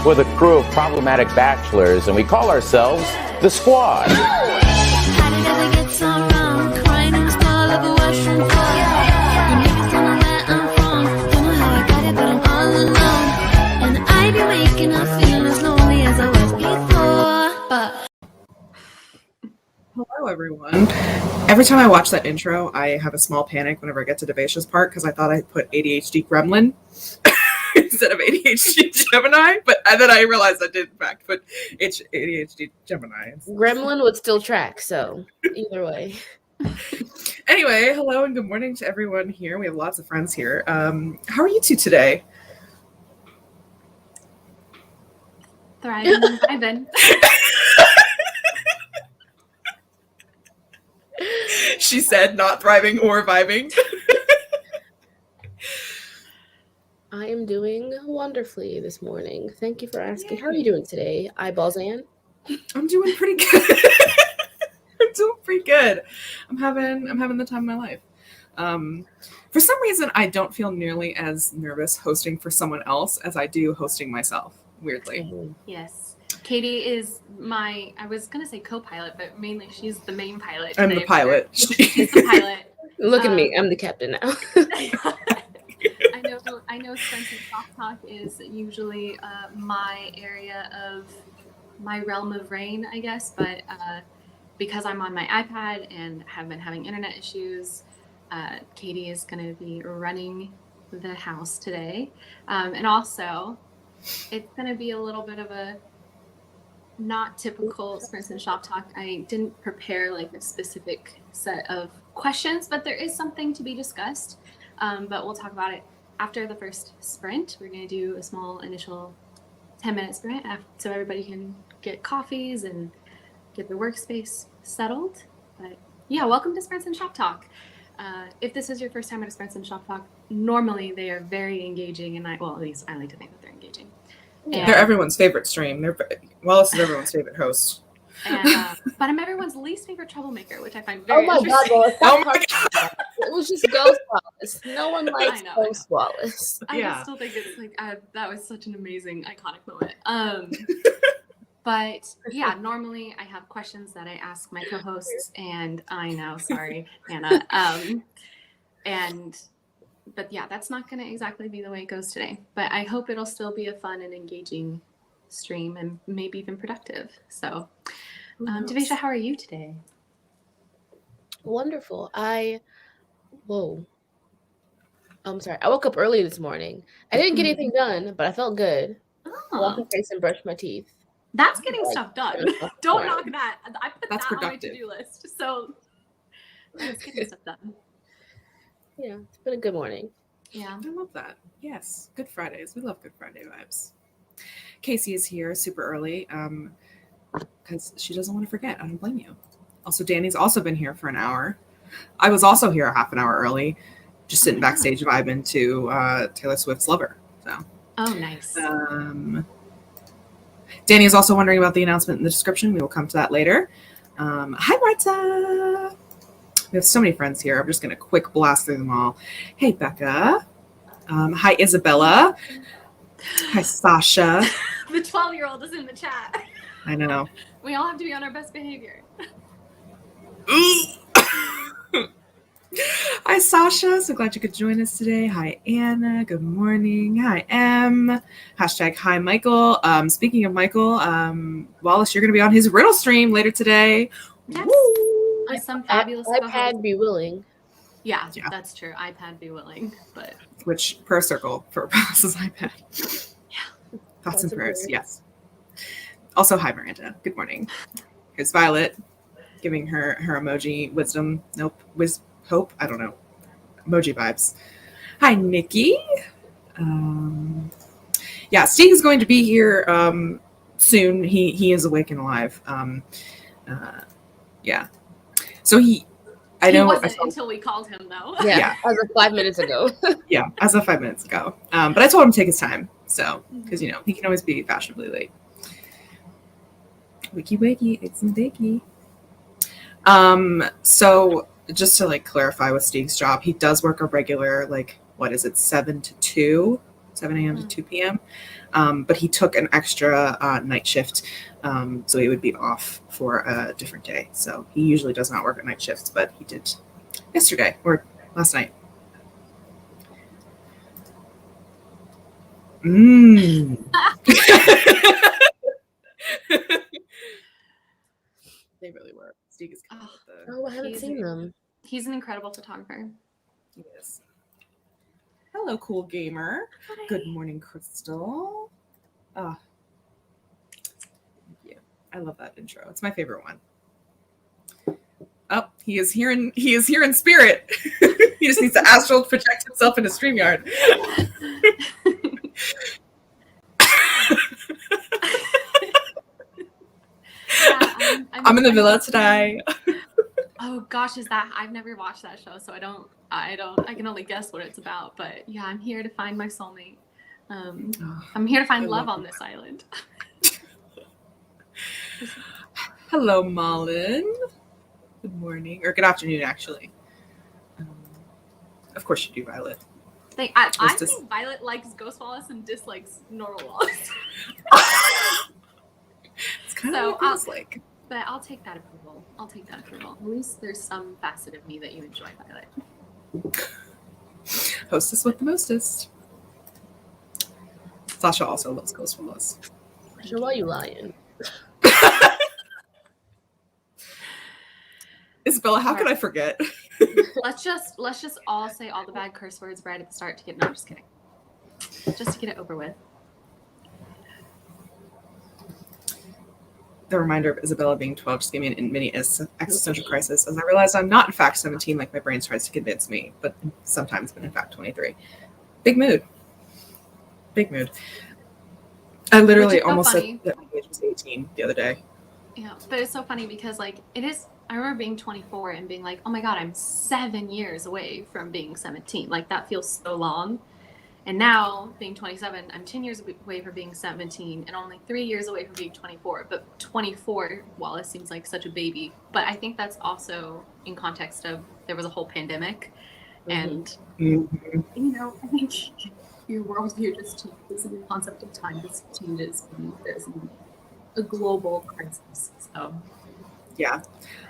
We're the crew of problematic bachelors, and we call ourselves the Squad. How did it ever get so wrong? Crying in the stall of a washroom floor. You niggas don't know where I'm from. Don't know how I got it, but I'm all alone. And I be waking up feeling as lonely as I was before. But Hello, everyone. Every time I watch that intro, I have a small panic whenever I get to Devasha's part because I thought I put ADHD Gremlin instead of ADHD Gemini, and then I realized I did in fact put ADHD Gemini. Gremlin would still track, so either way. Anyway, hello and good morning to everyone here. We have lots of friends here. How are you two today? Thriving and vibing. She said not thriving or vibing. I am doing wonderfully this morning. Thank you for asking. How are you doing today, Eyeballs Ann? I'm doing pretty good. I'm doing pretty good. I'm having the time of my life. For some reason, I don't feel nearly as nervous hosting for someone else as I do hosting myself. Weirdly. Yes. Katie is I was going to say co-pilot, but mainly she's the main pilot. I'm the pilot. She's the pilot. Look at me. I'm the captain now. I know Spencer Shoptalk is usually my area of my realm of reign, I guess, but because I'm on my iPad and have been having internet issues, Katie is going to be running the house today. And also, it's going to be a little bit of a not typical Spencer Shoptalk. I didn't prepare like a specific set of questions, but there is something to be discussed. But we'll talk about it after the first sprint. We're going to do a small initial 10-minute sprint so everybody can get coffees and get their workspace settled. But yeah, welcome to Sprints and Shop Talk. If this is your first time at a Sprints and Shop Talk, normally they are very engaging, and at least I like to think that they're engaging. Yeah. They're everyone's favorite stream. WALLIS is everyone's favorite host. And, but I'm everyone's least favorite troublemaker, which I find very interesting. Oh my god! It was just Ghost WALLIS. No one likes Ghost WALLIS. I still think it's like that was such an amazing, iconic moment. But yeah, normally I have questions that I ask my co-hosts, and I know, sorry, Hannah. But yeah, that's not going to exactly be the way it goes today. But I hope it'll still be a fun and engaging stream, and maybe even productive. So, Devasha, how are you today? Wonderful. I'm sorry. I woke up early this morning. I didn't get anything done, but I felt good. Wash my face and brush my teeth. That's getting stuff done. Don't knock that. I put that's that productive. On my to-do list. So that's getting stuff done. Yeah, it's been a good morning. Yeah. I love that. Yes. Good Fridays. We love Good Friday vibes. Casey is here super early because she doesn't want to forget. I don't blame you. Also, Danny's also been here for an hour. I was also here a half an hour early, just sitting backstage vibing to Taylor Swift's Lover. So. Oh, nice. Danny is also wondering about the announcement in the description. We will come to that later. Hi, Marta. We have so many friends here. I'm just going to quick blast through them all. Hey, Becca. Hi, Isabella. Hi, Sasha. The 12-year-old is in the chat. I know. We all have to be on our best behavior. Hi, Sasha. So glad you could join us today. Hi, Anna. Good morning. Hi, Em. Hashtag hi, Michael. Speaking of Michael, WALLIS, you're going to be on his riddle stream later today. Yes. Some fabulous iPad be willing. Yeah, that's true. iPad be willing, but which prayer circle for Palace's iPad. Yeah. Thoughts and prayers. Yes. Also, hi, Miranda. Good morning. Here's Violet giving her emoji wisdom. Nope. Hope. I don't know. Emoji vibes. Hi, Nikki. Yeah, Steve is going to be here soon. He is awake and alive. Yeah. So he wasn't until we called him, though. Yeah. As of 5 minutes ago. Yeah, as of 5 minutes ago. But I told him to take his time. So, because, he can always be fashionably late. Wiki wiki, it's a biggie. So just to clarify with Steve's job, he does work a regular 7 a.m. to 2 p.m. but he took an extra night shift, so he would be off for a different day. So he usually does not work at night shifts, but he did yesterday or last night. Mm. They really were. Steve is coming with the. Oh, I haven't seen them. He's an incredible photographer. Yes. Hello, cool gamer. Hi. Good morning, Crystal. Ah, thank you. I love that intro. It's my favorite one. Oh, he is here in spirit. He just needs to astral project himself into StreamYard. Yeah, I'm in the villa today. Oh gosh, is that I've never watched that show, so I can only guess what it's about. But yeah, I'm here to find my soulmate. I'm here to find love on this island. Hello, Malin. Good morning, or good afternoon, actually. Of course you do, Violet. I think Violet likes Ghost Wallace and dislikes normal Wallace. It's kind of what it feels like. But I'll take that approval. At least there's some facet of me that you enjoy, Violet. Hostess with the mostest. Sasha also loves Ghost Wallace. So why are you lying? Isabella, how could I forget? Let's just all say all the bad curse words right at the start to get. No, I'm just kidding. Just to get it over with. The reminder of Isabella being 12 just gave me an mini existential crisis as I realized I'm not in fact 17 like my brain tries to convince me, but sometimes been in fact 23. Big mood. I literally almost said that my age was 18 the other day. Yeah, but it's so funny because like it is. I remember being 24 and being like, oh my God, I'm 7 years away from being 17. Like that feels so long. And now being 27, I'm 10 years away from being 17 and only 3 years away from being 24. But 24, Wallace seems like such a baby. But I think that's also in context of there was a whole pandemic. And, you know, I think your worldview just changes and the concept of time just changes when there's a global crisis. So, yeah,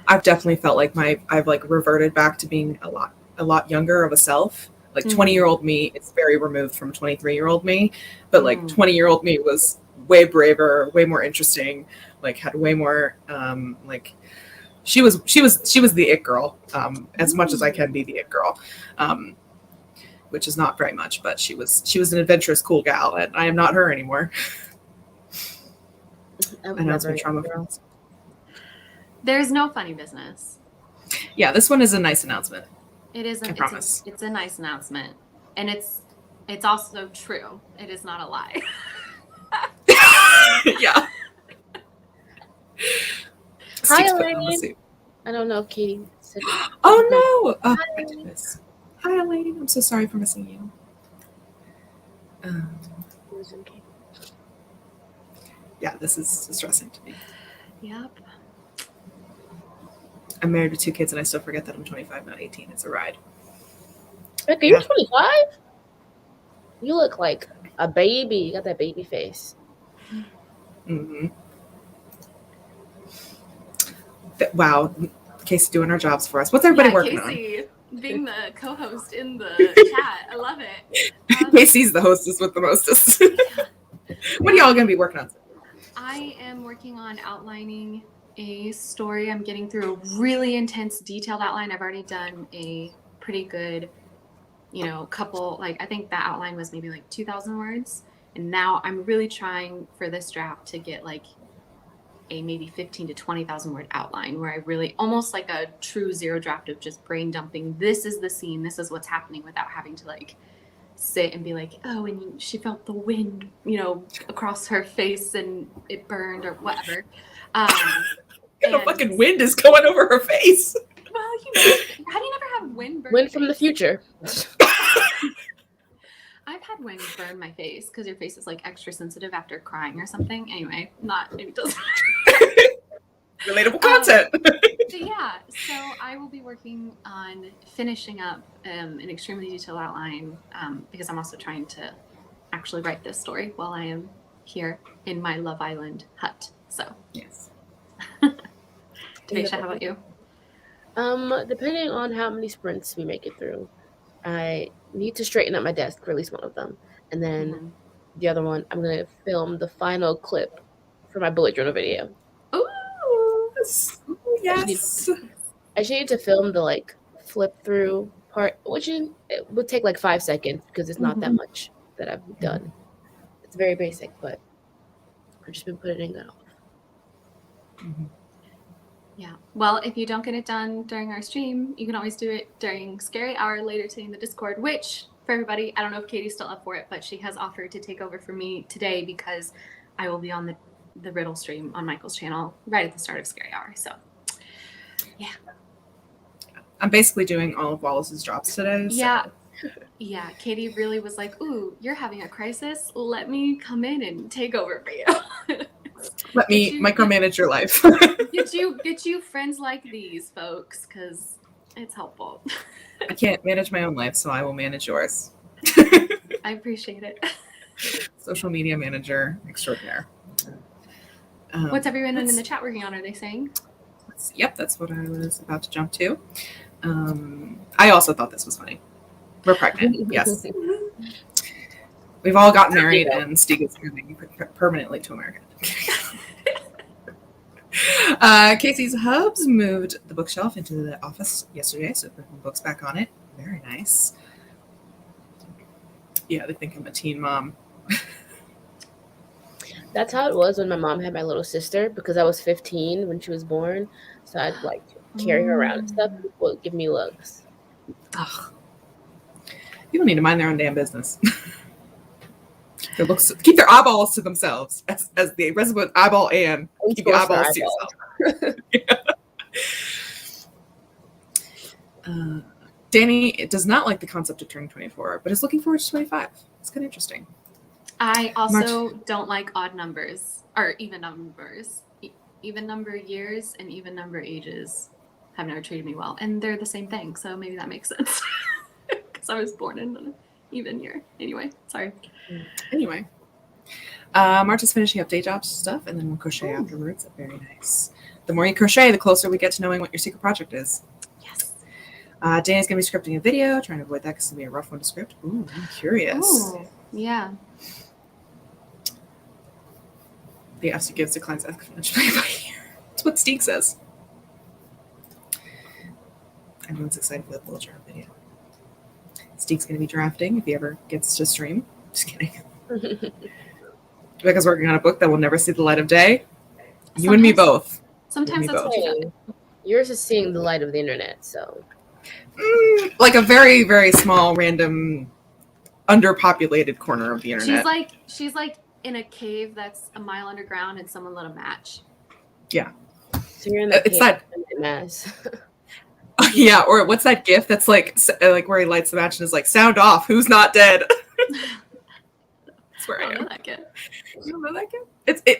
I've definitely felt like I've like reverted back to being a lot younger of a self. Like 20-year-old me is very removed from 23-year-old me, but like 20-year-old me was way braver, way more interesting, like had way more like she was the it girl, as much as I can be the it girl, which is not very much, but she was an adventurous, cool gal, and I am not her anymore. I know it's been trauma. There's no funny business. Yeah, this one is a nice announcement. It is. I promise. It's a nice announcement, and it's also true. It is not a lie. Yeah. Hi, Elaine. I don't know if Katie said. Oh no! Oh my goodness. Hi, Elaine. I'm so sorry for missing you. Yeah, this is distressing to me. Yep. I'm married with 2 kids, and I still forget that I'm 25, not 18. It's a ride. Okay, you're 25? You look like a baby. You got that baby face. Mm-hmm. Wow. Casey doing our jobs for us. What's everybody working Casey, on? Being the co-host in the chat. I love it. Casey's the hostess with the mostest. What are y'all going to be working on? I am working on outlining a story. I'm getting through a really intense, detailed outline. I've already done a pretty good, couple, like I think that outline was maybe like 2,000 words. And now I'm really trying for this draft to get like a maybe 15 to 20,000 word outline where I really almost like a true zero draft of just brain dumping. This is the scene. This is what's happening without having to like sit and be like, oh, and she felt the wind, across her face and it burned or whatever. The fucking wind is going over her face. Well, how do you never have wind burn? Wind from the future. I've had wind burn my face because your face is like extra sensitive after crying or something. Anyway, it doesn't. Relatable content. Yeah, so I will be working on finishing up an extremely detailed outline because I'm also trying to actually write this story while I am here in my Love Island hut. So, Yes. Denisha, how about you? Depending on how many sprints we make it through, I need to straighten up my desk for at least one of them, and then Mhm. the other one, I'm gonna film the final clip for my bullet journal video. Ooh, Yes. I just need to film the like flip through part, which it would take like 5 seconds because it's not that Mhm. much that I've done. It's very basic, but I've just been putting that off. Mhm. Yeah. Well, if you don't get it done during our stream, you can always do it during Scary Hour later today in the Discord, which, for everybody, I don't know if Katie's still up for it, but she has offered to take over for me today because I will be on the riddle stream on Michael's channel right at the start of Scary Hour. So, yeah. I'm basically doing all of Wallace's drops today. So. Yeah. Yeah. Katie really was like, ooh, you're having a crisis. Let me come in and take over for you. Let me micromanage your life. get you friends like these folks, because it's helpful. I can't manage my own life, so I will manage yours. I appreciate it. Social media manager extraordinaire. What's everyone in the chat working on? Are they saying? Yep, that's what I was about to jump to. I also thought this was funny. We're pregnant. Yes. We've all gotten married, and Stieg is moving permanently to America. Casey's Hubs moved the bookshelf into the office yesterday, so putting books back on it. Very nice. Yeah, they think I'm a teen mom. That's how it was when my mom had my little sister, because I was 15 when she was born. So I'd like carry her around and stuff. People would give me looks. Ugh. People need to mind their own damn business. Their looks, keep their eyeballs to themselves, as the resident eyeball and keep your eyeballs to yourself. Danny does not like the concept of turning 24, but is looking forward to 25. It's kind of interesting. I also don't like odd numbers or even numbers. Even number years and even number ages have never treated me well, and they're the same thing. So maybe that makes sense because I was born in an even year. Anyway, sorry. Anyway, March is finishing up day job stuff, and then we'll crochet afterwards. Very nice. The more you crochet, the closer we get to knowing what your secret project is. Yes. Danny's going to be scripting a video, trying to avoid that because it's going to be a rough one to script. Ooh, I'm curious. Ooh, yeah. The FC gives declines exponentially by year. That's what Stieg says. Everyone's excited for the bullet journal video. Stieg's going to be drafting if he ever gets to stream. Just kidding. Rebecca's working on a book that will never see the light of day. You and me both. Sometimes that's what you do. Yours is seeing the light of the internet, so. Like a very, very small, random, underpopulated corner of the internet. She's like in a cave that's a mile underground and someone lit a match. Yeah. So you're in the it's that mess. Yeah, or what's that gif that's like where he lights the match and is like, sound off, who's not dead? That's where I am. Know that gif. You don't know that gif?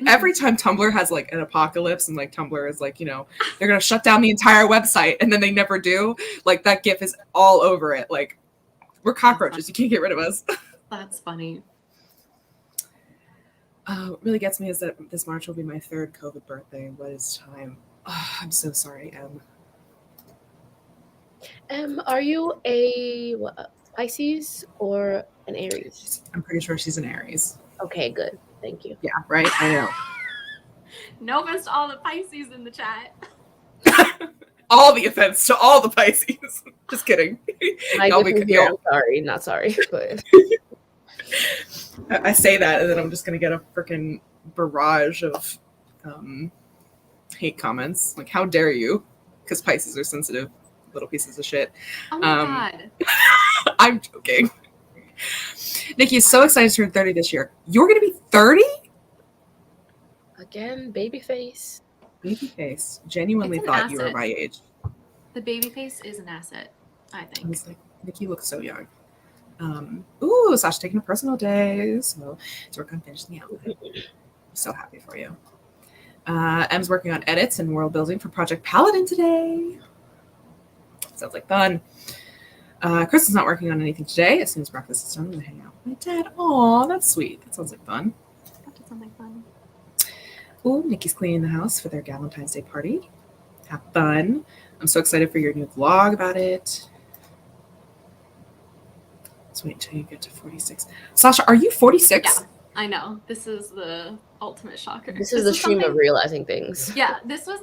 Every time Tumblr has like an apocalypse and like Tumblr is like, they're going to shut down the entire website and then they never do. Like that gif is all over it. Like, we're cockroaches. You can't get rid of us. That's funny. What really gets me is that this March will be my 3rd COVID birthday. What is time? Oh, I'm so sorry, Em. Are you a Pisces or an Aries? I'm pretty sure she's an Aries. Okay, good. Thank you. Yeah, right? I know. No offense to all the Pisces in the chat. All the offense to all the Pisces. Just kidding. I'm sorry, not sorry, but I say that and then I'm just gonna get a freaking barrage of hate comments. Like, how dare you? Because Pisces are sensitive little pieces of shit. Oh my god. I'm joking. Nikki is so excited to turn 30 this year. You're gonna be 30? Again, baby face. Baby face. Genuinely thought you were my age. The baby face is an asset, I think. I was like, Nikki looks so young. Ooh, Sasha taking a personal day, so we're gonna finish the outfit. I'm so happy for you. Em's working on edits and world building for Project Paladin today. Sounds like fun. Chris is not working on anything today. As soon as breakfast is done, I'm going to hang out with my dad. Aw, that's sweet. That sounds like fun. That does sound like fun. Ooh, Nikki's cleaning the house for their Valentine's Day party. Have fun. I'm so excited for your new vlog about it. Let's wait until you get to 46. Sasha, are you 46? Yeah, I know. This is the ultimate shocker. This is the stream of realizing things. Yeah, this was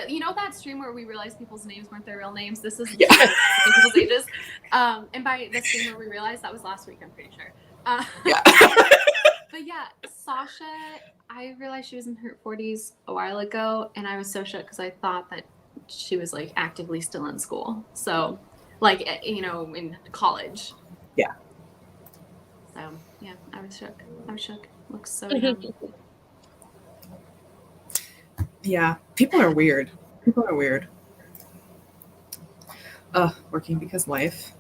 you know that stream where we realized people's names weren't their real names? This is Yeah. people's ages. And by the stream where we realized, that was last week, I'm pretty sure. Yeah. But yeah, Sasha, I realized she was in her 40s a while ago, and I was so shook because I thought that she was like actively still in school. So, like, you know, in college. Yeah. So, yeah, I was shook. Looks so young. Yeah, people are weird. Working because life.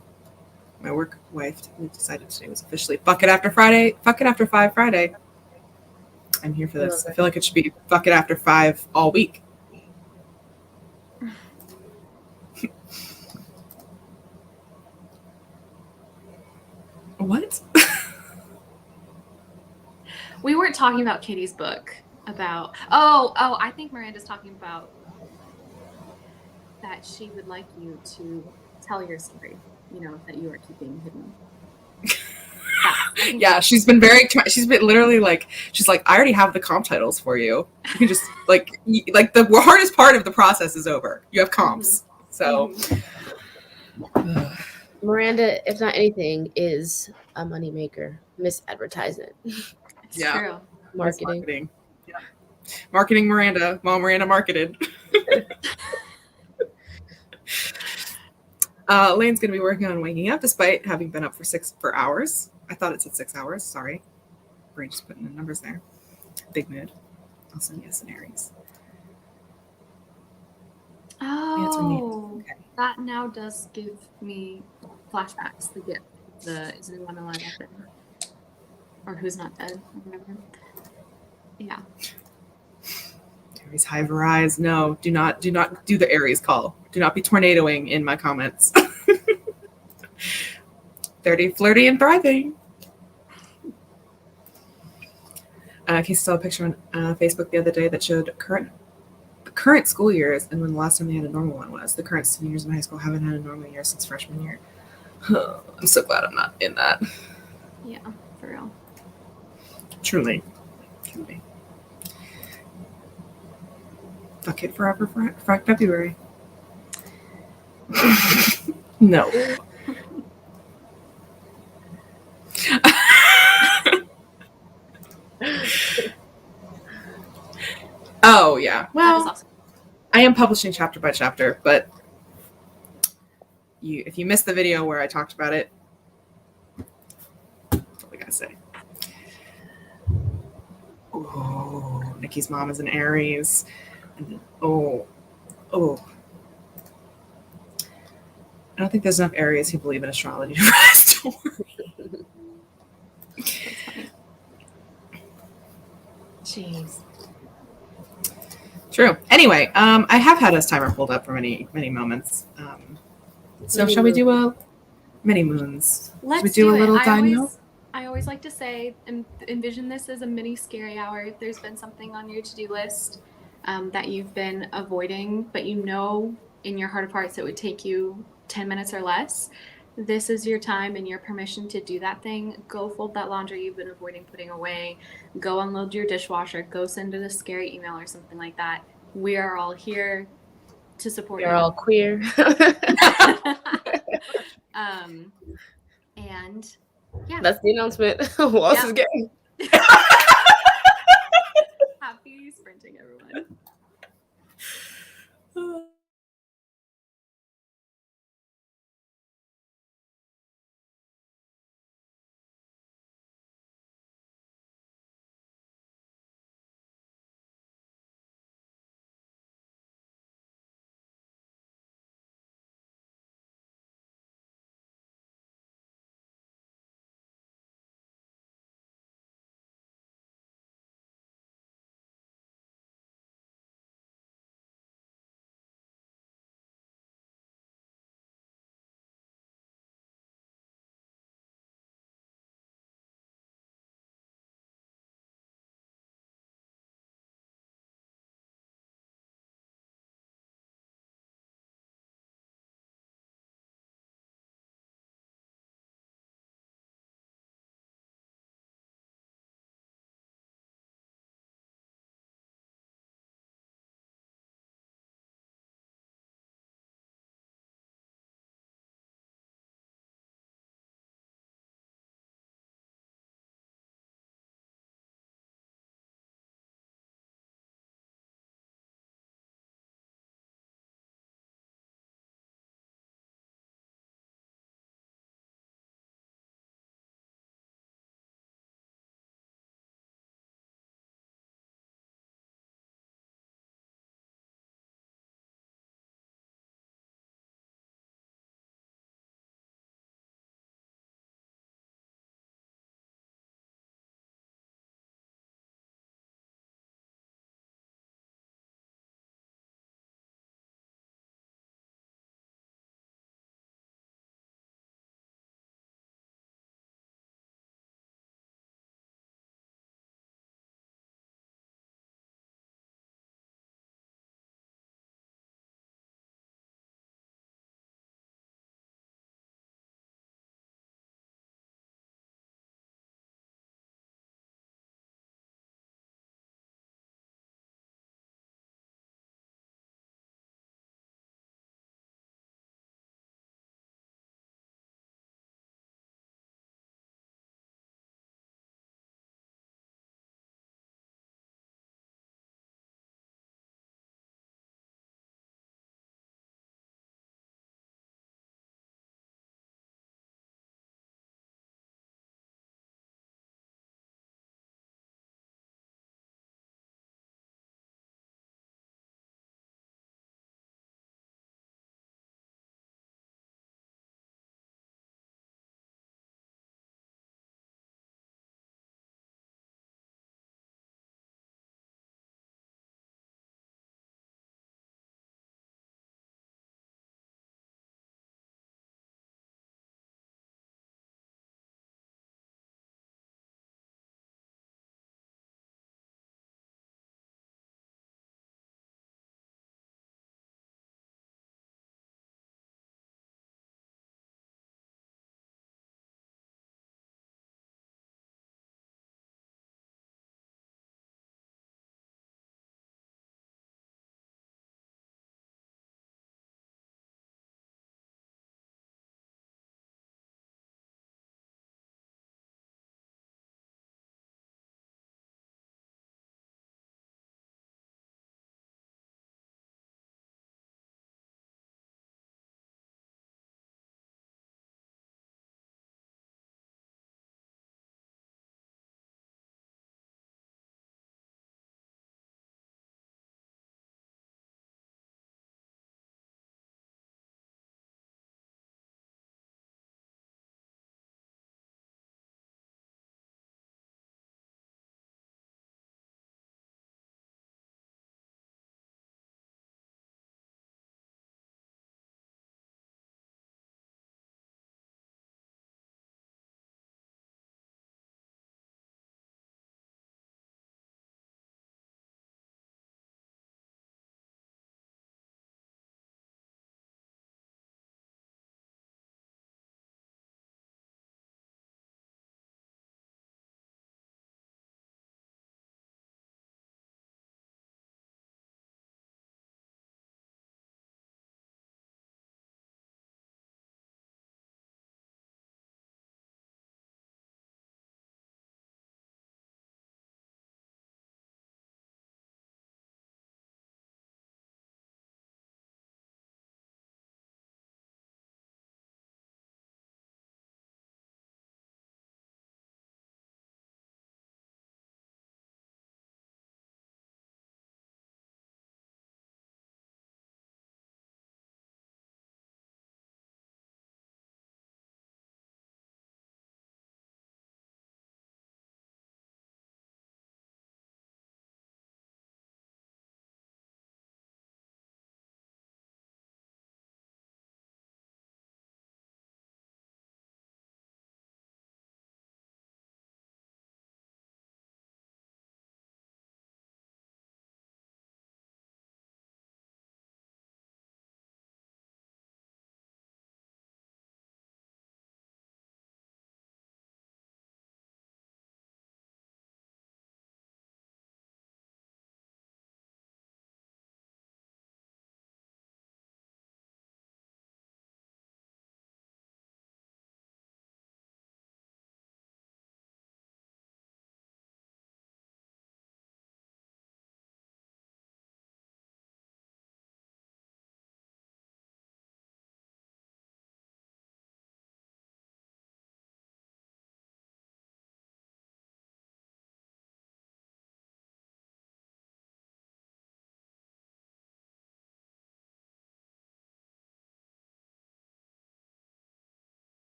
My work wife decided today was officially fuck it after Friday. Fuck it after 5 Friday. I'm here for this. I feel like it should be fuck it after 5 all week. What? We weren't talking about Katie's book about I think Miranda's talking about that she would like you to tell your story, you know, that you are keeping hidden. Yeah, she's been literally like, she's like, I already have the comp titles for you. You can just like the hardest part of the process is over. You have comps. So Miranda, if not anything, is a moneymaker. Miss Advertisement. It's Yeah. true. Marketing. Yeah. Marketing Miranda while Miranda marketed. Lane's going to be working on waking up despite having been up for hours. I thought it said 6 hours. Sorry. Brain just putting the numbers there. Big mood. Also, yes, an Aries. Oh, Okay. that now does give me flashbacks. The gift. Is anyone alive out there? Or who's not dead? Or whatever. Yeah. Aries Hive Rise. No, do not do the Aries call. Do not be tornadoing in my comments. 30, flirty, and thriving. Casey saw a picture on Facebook the other day that showed the current school years and when the last time they had a normal one was. The current seniors in high school haven't had a normal year since freshman year. I'm so glad I'm not in that. Yeah, for real. Truly. Fuck it forever for February. No. Oh yeah. That is Well, awesome. I am publishing chapter by chapter, but if you missed the video where I talked about it, that's all I gotta say. Oh, Nikki's mom is an Aries. Oh. I don't think there's enough Aries who believe in astrology to write a story. Jeez. True. Anyway, I have had this timer pulled up for many moments. So shall we do a many moons? Let's we do a little dino? I always like to say, envision this as a mini scary hour. If there's been something on your to-do list that you've been avoiding, but you know in your heart of hearts it would take you 10 minutes or less, this is your time and your permission to do that thing. Go fold that laundry you've been avoiding putting away. Go unload your dishwasher. Go send it a scary email or something like that. We are all here to support you. You're all queer. And yeah, That's the announcement. Who else is getting? happy sprinting, everyone.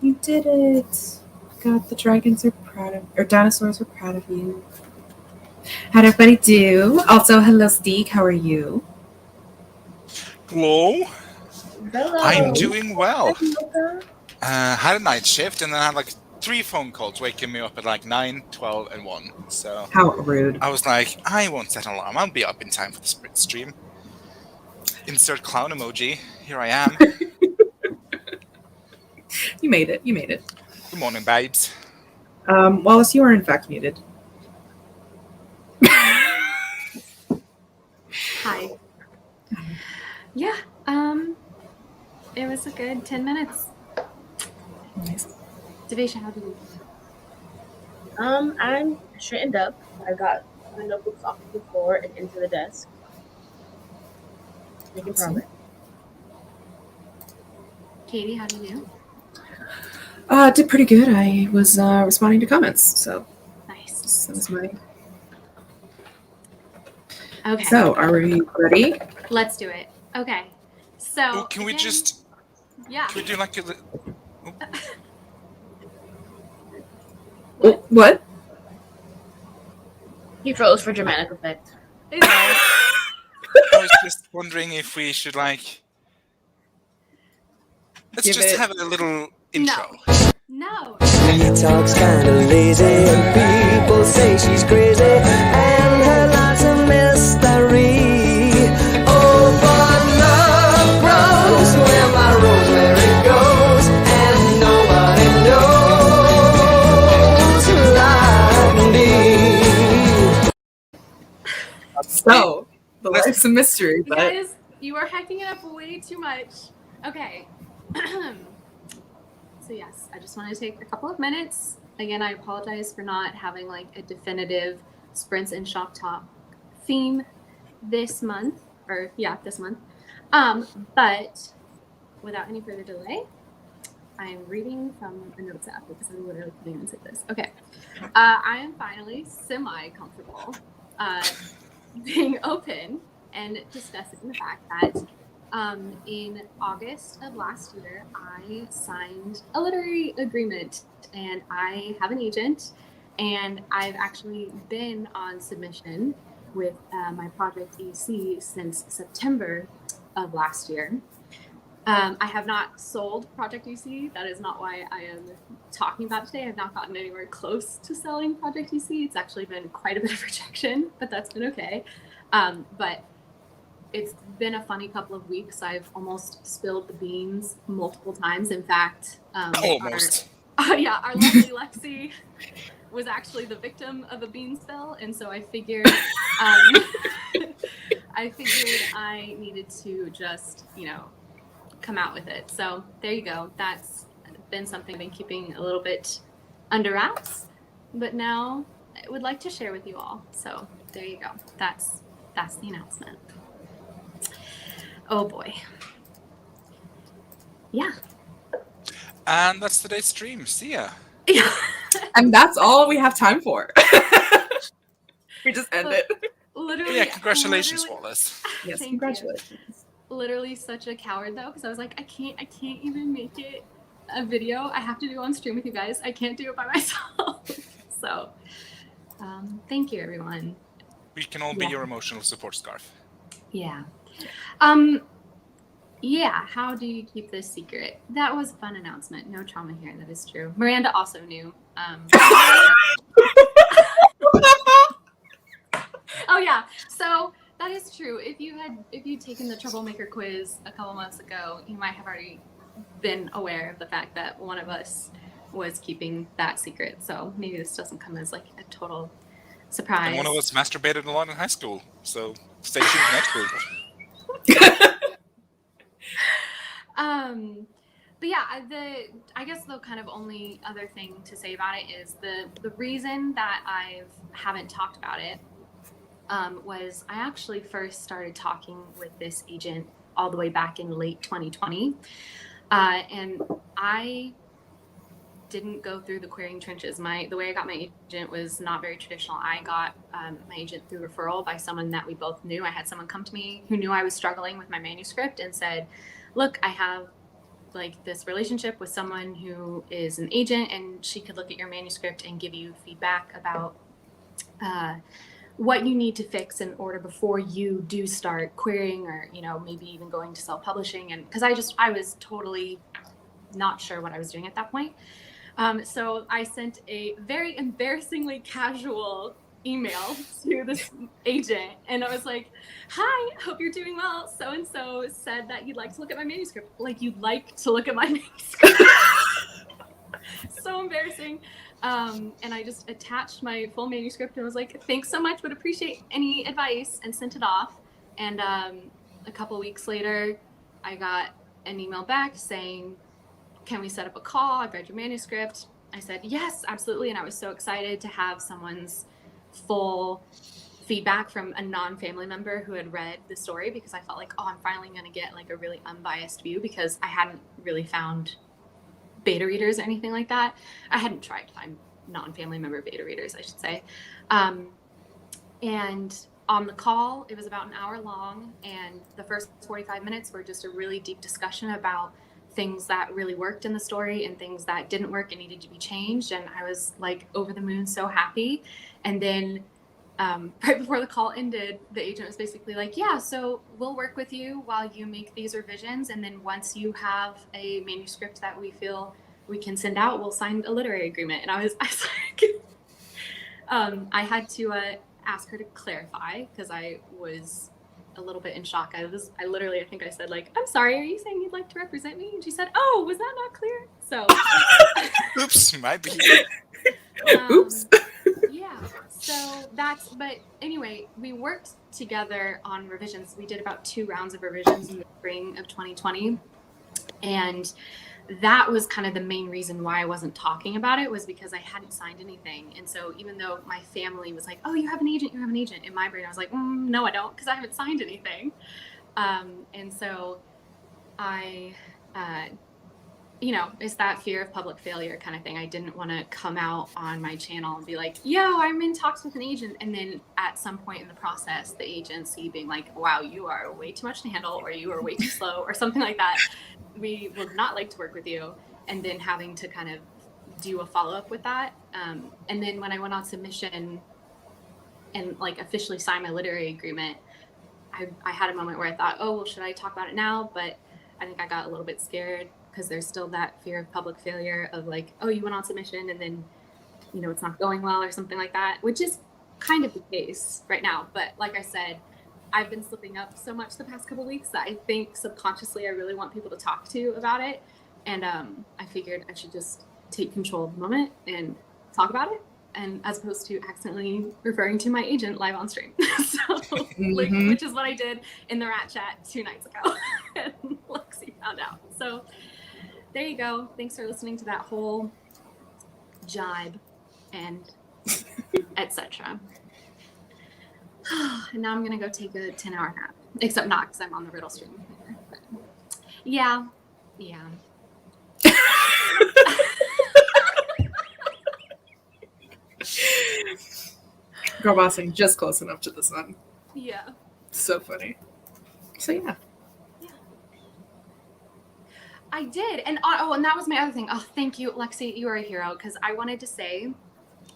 You did it. God, the dragons are proud of, or dinosaurs are proud of you. How'd everybody do? Also, hello, Steek. How are you? Hello, I'm Hello. doing well. Hi, Mocha. Had a night shift and then I had like 3 phone calls waking me up at like 9, 12, and 1. So How rude. I was like, I won't set an alarm. I'll be up in time for the sprint stream. Insert clown emoji. Here I am. You made it. You made it. Good morning, babes. Wallace, you are in fact muted. Hi. Yeah. It was a good 10 minutes. Nice. Devisha, how did you? I'm straightened up. I got my notebooks off the floor and into the desk. Making progress. Katie, how did you? Did pretty good. I was responding to comments, so Nice. that was my. Okay. So, are we ready? Let's do it. Okay. So Oh, can we again- just... Yeah. Can we do like a... What? He froze for dramatic effect. I was just wondering if we should like... Let's Give just it- have a little intro. No. She talks kinda lazy and people say she's crazy and her life's a mystery. Oh, but love grows where my rosemary goes and nobody knows like me. So, the life's a mystery, You but guys, you are hyping it up way too much. Okay. So yes, I just want to take a couple of minutes. Again, I apologize for not having like a definitive Sprints and Shoptalk theme this month, this month. But without any further delay, I am reading from a notes app because I'm literally putting into this. Okay, I am finally semi-comfortable being open and discussing the fact that in August of last year, I signed a literary agreement and I have an agent, and I've actually been on submission with my project EC since September of last year. I have not sold Project EC. That is not why I am talking about it today. I have not gotten anywhere close to selling Project EC. It's actually been quite a bit of rejection, but that's been okay. But it's been a funny couple of weeks. I've almost spilled the beans multiple times. In fact, Almost. our lovely Lexi was actually the victim of a bean spill, and so I figured I needed to just, come out with it. So there you go. That's been something I've been keeping a little bit under wraps, but now I would like to share with you all. So there you go. That's the announcement. Oh boy. Yeah. And that's today's stream. See ya. Yeah. and that's all we have time for. We just end it. Literally. Yeah, congratulations, literally- Wallace. Yes, Thank congratulations. Literally such a coward though, because I was like, I can't even make it a video. I have to do on stream with you guys. I can't do it by myself. So thank you everyone. We can all be Yeah. your emotional support scarf. Yeah. Yeah, how do you keep this secret? That was a fun announcement. No trauma here, that is true. Miranda also knew. Oh yeah, so that is true. If you'd taken the Troublemaker quiz a couple months ago, you might have already been aware of the fact that one of us was keeping that secret. So maybe this doesn't come as like a total surprise. And one of us masturbated a lot in high school, so stay tuned for next week. But yeah, I guess the kind of only other thing to say about it is the reason that I haven't talked about it was I actually first started talking with this agent all the way back in late 2020, and I didn't go through the querying trenches. The way I got my agent was not very traditional. I got my agent through referral by someone that we both knew. I had someone come to me who knew I was struggling with my manuscript and said, look, I have like this relationship with someone who is an agent, and she could look at your manuscript and give you feedback about what you need to fix in order before you do start querying, or maybe even going to self-publishing. And because I was totally not sure what I was doing at that point. So I sent a very embarrassingly casual email to this agent, and I was like, "Hi, hope you're doing well. So and so said that you'd like to look at my manuscript. Like, you'd like to look at my manuscript." So embarrassing. And I just attached my full manuscript and was like, "Thanks so much, would appreciate any advice," and sent it off. And a couple weeks later, I got an email back saying, "Can we set up a call? I've read your manuscript." I said, "Yes, absolutely." And I was so excited to have someone's full feedback from a non-family member who had read the story, because I felt like, oh, I'm finally going to get like a really unbiased view, because I hadn't really found beta readers or anything like that. I hadn't tried to find non-family member beta readers, I should say. And on the call, it was about an hour long, and the first 45 minutes were just a really deep discussion about things that really worked in the story and things that didn't work and needed to be changed. And I was like over the moon, so happy. And then right before the call ended, the agent was basically like, "Yeah, so we'll work with you while you make these revisions. And then once you have a manuscript that we feel we can send out, we'll sign a literary agreement." And I was like, I had to ask her to clarify, because I was a little bit in shock. I think I said, like, "I'm sorry, are you saying you'd like to represent me?" And she said, "Oh, was that not clear?" So Oops, might be. Oops. Yeah, so but anyway, we worked together on revisions. We did about 2 rounds of revisions in the spring of 2020. And that was kind of the main reason why I wasn't talking about it, was because I hadn't signed anything. And so even though my family was like, "Oh, you have an agent, in my brain I was like, no, I don't, because I haven't signed anything. And so I, it's that fear of public failure kind of thing. I didn't want to come out on my channel and be like, "Yo, I'm in talks with an agent," and then at some point in the process, the agency being like, "Wow, you are way too much to handle," or "You are way too slow," or something like that. "We would not like to work with you," and then having to kind of do a follow-up with that. And then when I went on submission and like officially signed my literary agreement, I had a moment where I thought, "Oh, well, should I talk about it now?" But I think I got a little bit scared, because there's still that fear of public failure of like, "Oh, you went on submission and then, it's not going well," or something like that, which is kind of the case right now. But like I said, I've been slipping up so much the past couple of weeks that I think subconsciously I really want people to talk to about it. And I figured I should just take control of the moment and talk about it, and as opposed to accidentally referring to my agent live on stream. So, which is what I did in the rat chat 2 nights ago. And Lexi found out. So there you go. Thanks for listening to that whole jibe and etc. And now I'm gonna go take a 10-hour nap. Except not, because I'm on the riddle stream. But yeah. Girl bossing just close enough to the sun. Yeah. So funny. So yeah. I did. And and that was my other thing. Oh, thank you, Lexi. You are a hero. Because I wanted to say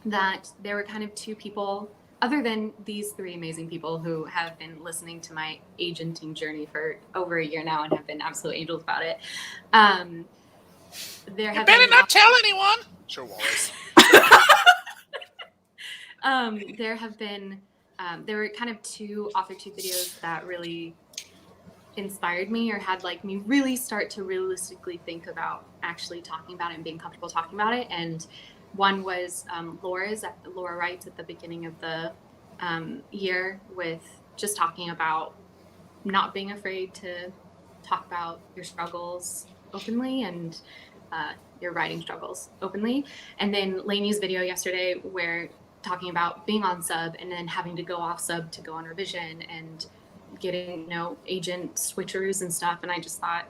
that there were kind of 2 people, other than these 3 amazing people who have been listening to my agenting journey for over a year now and have been absolute angels about it. There have better been not tell anyone. Sure, Wallace. There have been, there were kind of 2 AuthorTube videos that really inspired me, or had like me really start to realistically think about actually talking about it and being comfortable talking about it. And one was Laura Wright's at the beginning of the year, with just talking about not being afraid to talk about your struggles openly, and your writing struggles openly. And then Lainey's video yesterday, where talking about being on sub and then having to go off sub to go on revision, and getting, agent switcheroos and stuff. And I just thought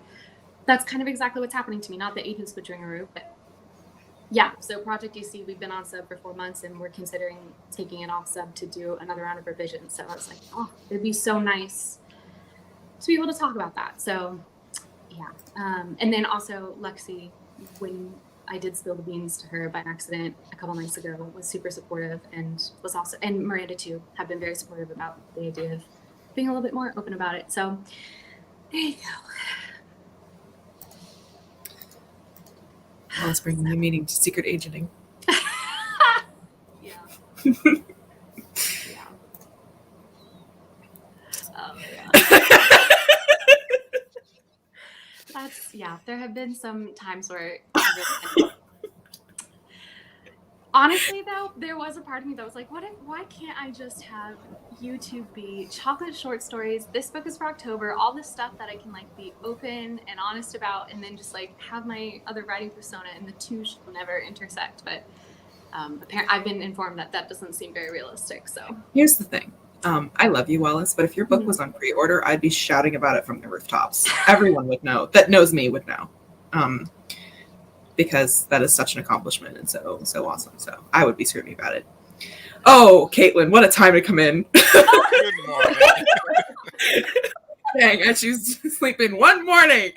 that's kind of exactly what's happening to me. Not the agent switcheroo, but yeah. So Project DC, we've been on sub for 4 months, and we're considering taking it off sub to do another round of revision. So I was like, oh, it'd be so nice to be able to talk about that. So Yeah. And then also Lexi, when I did spill the beans to her by accident a couple nights ago, was super supportive and was also, and Miranda too, have been very supportive about the idea of being a little bit more open about it. So there you go. Well, let's bring the meeting to secret agenting. Yeah. Yeah. Yeah. That's, yeah, there have been some times where honestly though, there was a part of me that was like, why can't I just have YouTube be chocolate short stories? This book is for October, all this stuff that I can like be open and honest about, and then just like have my other writing persona, and the two shall never intersect. But apparently I've been informed that that doesn't seem very realistic. So Here's the thing. I love you, Wallace, but if your book was on pre-order, I'd be shouting about it from the rooftops. Everyone would know. That knows me would know. Because that is such an accomplishment and so awesome. So I would be screaming about it. Oh, Caitlin, what a time to come in. Good morning. Dang, I choose to sleep in one morning.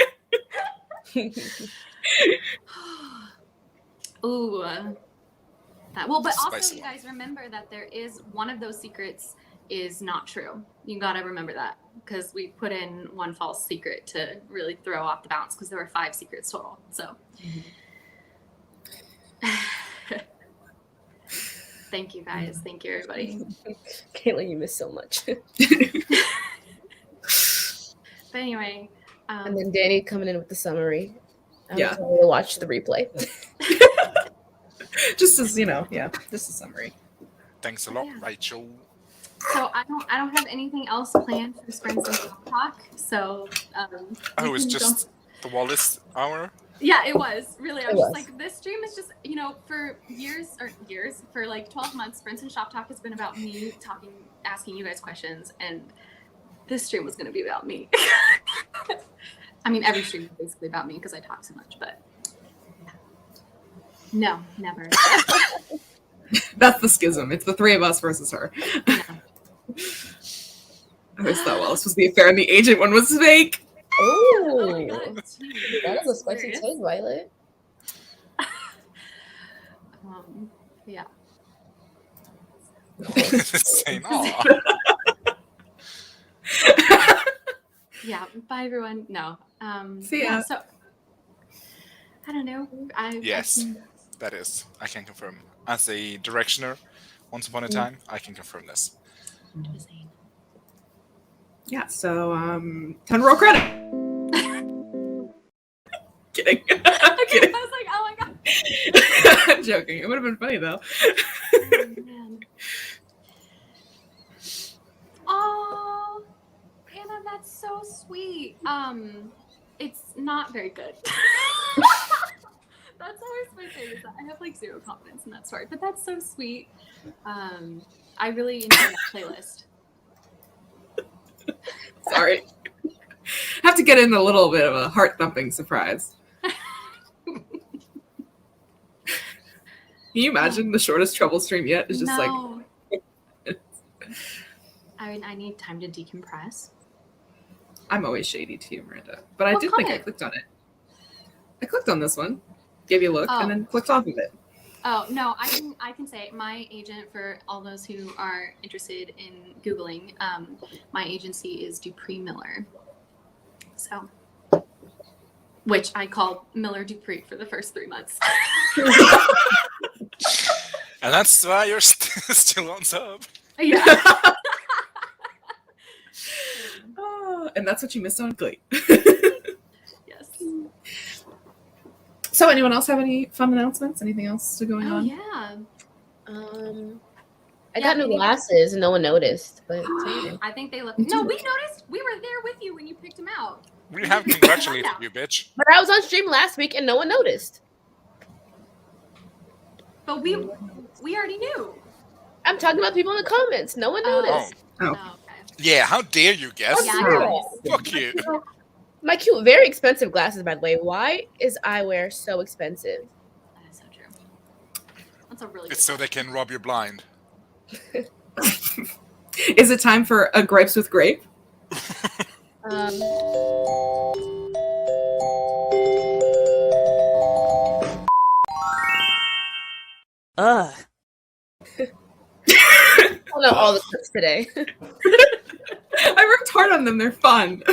ooh. That, well, but also Spicy you guys remember that there is one of those secrets is not true. You got to remember that, because we put in one false secret to really throw off the balance, because there were 5 secrets total. So thank you guys. Thank you, everybody. Caitlin, you missed so much. But anyway, And then Danny coming in with the summary. I Yeah. was to watch the replay. Just as, just a summary. Thanks a lot, Yeah. Rachel. so I don't have anything else planned for Spring Talk. So Oh, we it's can just the WALLIS hour? yeah, it was really. I It was just was. like, this stream is just, for years, for like 12 months, Sprints and Shop Talk has been about me talking, asking you guys questions, and this stream was going to be about me. I mean, every stream is basically about me because I talk so much, but no, never. That's the schism. It's the 3 of us versus her. No. I always thought Wallace was the affair and the agent one was fake. Oh my Ooh, God, geez, that is a spicy serious? take, Violet. Yeah. Saying, aw. Yeah. Bye, everyone. No. See ya. Yeah, so I don't know. Yes, that is. I can confirm. As a directioner, once upon a time, I can confirm this. Yeah, so 10 roll credit. Kidding. I was like, oh my God. I'm joking. It would have been funny though. Oh, man. Oh, Anna, that's so sweet. It's not very good. That's always my thing. Is that I have like 0 confidence in that story, but that's so sweet. I really enjoy that playlist. Sorry. Have to get in a little bit of a heart thumping surprise. Can you imagine the shortest trouble stream yet? It's just No. I need time to decompress. I'm always shady to you, Miranda. But I What did think I comic? clicked on it. I clicked on this one, gave you a look, Oh. and then clicked off of it. Oh no, I can say my agent, for all those who are interested in Googling, my agency is Dupree Miller. So, which I called Miller Dupree for the first 3 months. And that's why you're still on sub. Yeah. Oh, and that's what you missed on Glee. Yes. So anyone else have any fun announcements? Anything else going Oh on? yeah. I got new glasses and no one noticed, but it's okay. I think they look. No, we noticed. We were there with you when you picked him out. We have congratulated you, bitch. But I was on stream last week and no one noticed. But we already knew. I'm talking about people in the comments. No one Oh. noticed. Oh. Oh, okay. Yeah, how dare you guess? Yeah, I know. Fuck you. My cute, very expensive glasses, by the way. Why is eyewear so expensive? That is so true. That's a really. It's so they can rob you blind. Is it time for a gripes with grape? Ugh. I don't know all the clips today. I worked hard on them. They're fun.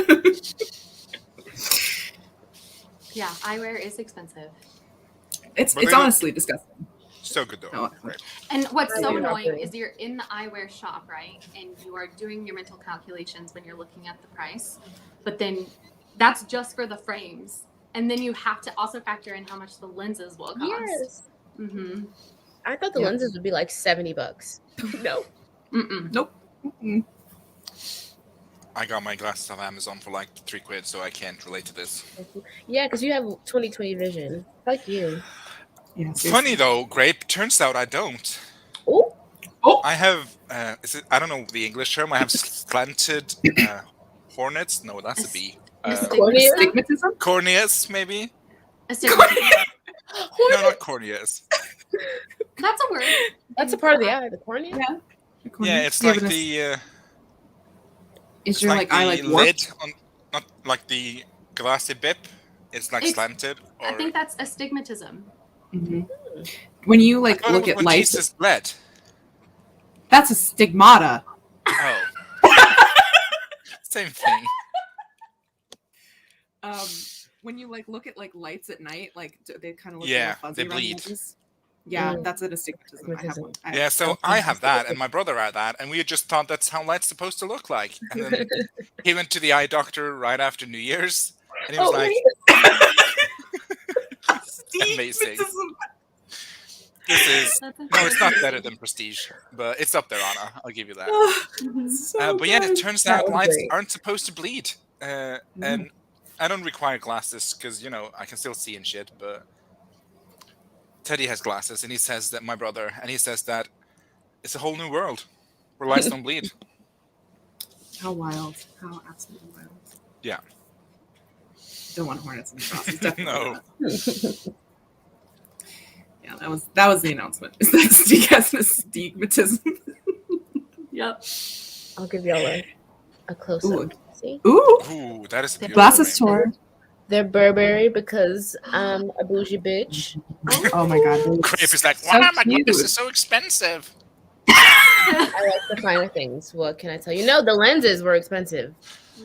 Yeah, eyewear is expensive. It's But they honestly disgusting. So good though. Oh. Right. And what's so Eyewear annoying offering. is you're in the eyewear shop, right? And you are doing your mental calculations when you're looking at the price. But then that's just for the frames. And then you have to also factor in how much the lenses will cost. Yes. Mm-hmm. I thought the Yeah. lenses would be like $70. No. Mm-mm. Nope. Mm-mm. I got my glasses off Amazon for like £3, so I can't relate to this. Yeah, because you have 20/20 vision. Fuck you. Yeah, seriously. Funny though, Grape. Turns out I don't. Oh, I have. I don't know the English term. I have slanted hornets. No, that's a bee. cornea. Astigmatism? Corneas, maybe. Astigmatism. No, not corneas. That's a word. That's a part of the eye, the cornea. Yeah. Yeah, it's Do you like have an the. Is It's your like eye the like lid warped? on, not like the glassy bip. It's like It's- slanted. Or I think that's astigmatism. Mhm. When you I like thought it look was at when lights, Jesus bled. that's a stigmata. Oh. Same thing. When you like look at like lights at night, like they kind of look Yeah, a little fuzzy they around the bleed. edges. Yeah, Mm. that's an astigmatism. I have one. Yeah, so I have that, and my brother had that, and we just thought that's how light's supposed to look like. And then he went to the eye doctor right after New Year's, and he was like, amazing. This is That's no, it's not better than Prestige, but it's up there, Anna. I'll give you that. So But yeah, it good. turns That out was lights great. aren't supposed to bleed, and I don't require glasses because I can still see and shit. But Teddy has glasses, and he says that my brother, and he says that it's a whole new world where lights don't bleed. How wild! How absolutely wild! Yeah. Don't want hornets in the sauce. Definitely No. not. Yeah, that was the announcement. Is that Steve has an astigmatism? Yep. I'll give y'all a close Ooh. up. See, Ooh, Ooh, that is a beautiful glasses name. tour. they're Burberry because I'm a bougie bitch. Oh my god! Grape is like, So wow, my god, this cute. is so expensive. I like the finer things. What can I tell you? No, the lenses were expensive.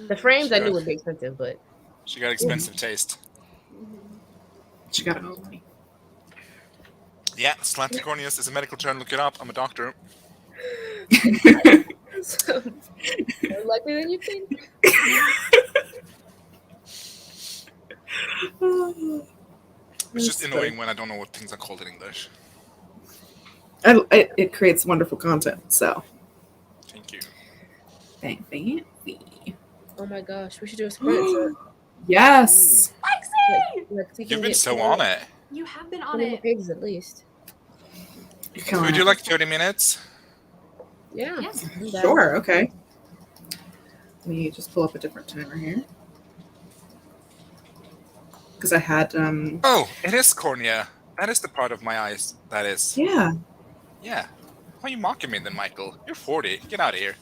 The frames I knew would be expensive, but She got expensive taste. She got it all money. Yeah, slanted corneas is a medical term. Look it up. I'm a doctor. so, more likely than you think. It's just annoying when I don't know what things are called in English. It creates wonderful content. So Thank you. thank you. Oh my gosh, we should do a sprint. Yes. You've been so on it. You have been on 20 it. pages at least. You're Can killing we do it. like 30 minutes? Yeah. Yes. I'm down. Sure. Okay. Let me just pull up a different timer here. Because I had Oh, it is cornea. That is the part of my eyes. That is. yeah. Yeah. Why are you mocking me then, Michael? You're 40. Get out of here.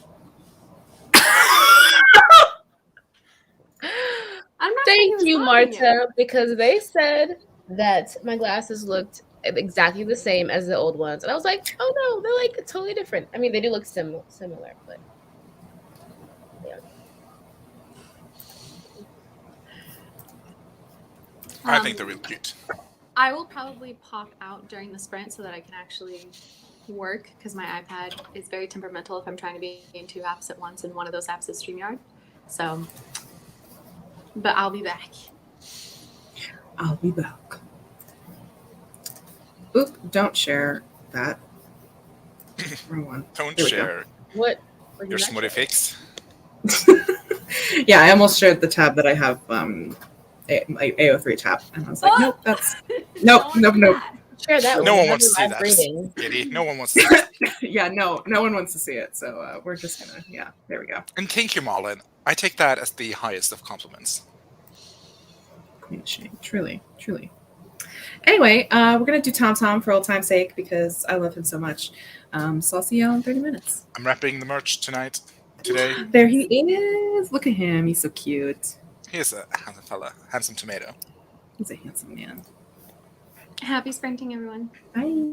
I'm not saying Thank he was you, mocking Marta, because they said that my glasses looked exactly the same as the old ones. And I was like, oh no, they're like totally different. I mean, they do look similar, but yeah. I think they're real cute. I will probably pop out during the sprint so that I can actually work because my iPad is very temperamental if I'm trying to be in 2 apps at once, and one of those apps is StreamYard. So, but I'll be back. I'll be back. Oop! Don't share that. Wrong one. Don't There we go. share What? your smutty fix. Yeah, I almost shared the tab that I have, my AO3 tab, and I was like, Oh! nope, that's nope. Share that. No one. one wants to see Live that. reading. Giddy. No one wants to see that. Yeah, no one wants to see it, so we're just gonna, yeah, there we go. And thank you, Marlon. I take that as the highest of compliments. Queen of Shame, truly. Anyway, we're gonna do Tom Tom for old time's sake because I love him so much. So I'll see y'all in 30 minutes. I'm wrapping the merch today. There he is. Look at him. He's so cute. He's a handsome fella. Handsome tomato. He's a handsome man. Happy sprinting, everyone. Bye.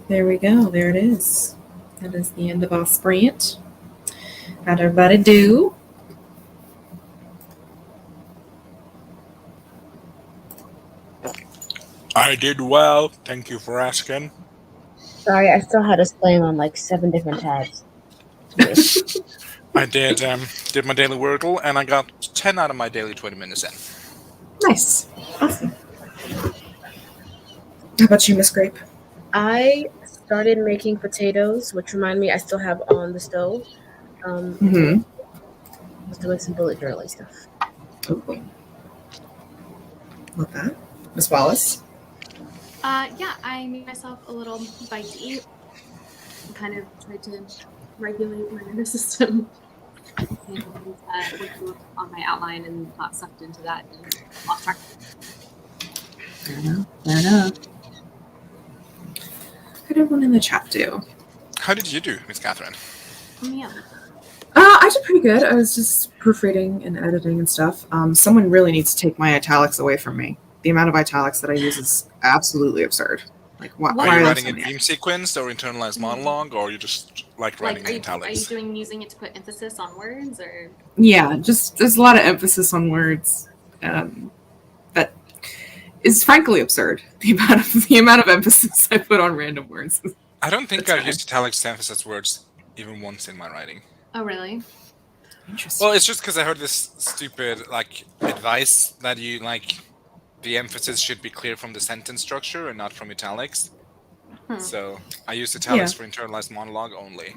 There we go. There it is. That is the end of our sprint. How'd everybody do? I did well. Thank you for asking. Sorry, I still had us playing on like 7 different tabs. I did my daily Wordle, and I got 10 out of my daily 20 minutes in. Nice. Awesome. How about you, Miss Grape? I started making potatoes, which remind me I still have on the stove. Mm-hmm. I was doing some bullet journaling stuff. Ooh. Love that. Miss Wallace? Yeah, I made myself a little bite to eat. Kind of tried to regulate my nervous system. And worked on my outline and got sucked into that and lost track. Fair enough. Fair enough. How did everyone in the chat do? How did you do, Miss Catherine? Yeah. I did pretty good. I was just proofreading and editing and stuff. Someone really needs to take my italics away from me. The amount of italics that I use is absolutely absurd. Like, why Are are you there writing so a many? dream sequence or internalized monologue, or you just like writing Like, in are you italics? using it to put emphasis on words, or? Yeah, just there's a lot of emphasis on words. That is frankly absurd. The amount of emphasis I put on random words. I don't think That's I've fine. used italics to emphasize words even once in my writing. Oh, really? Interesting. Well, it's just because I heard this stupid like advice that you like the emphasis should be clear from the sentence structure and not from italics. So I use italics for internalized monologue only.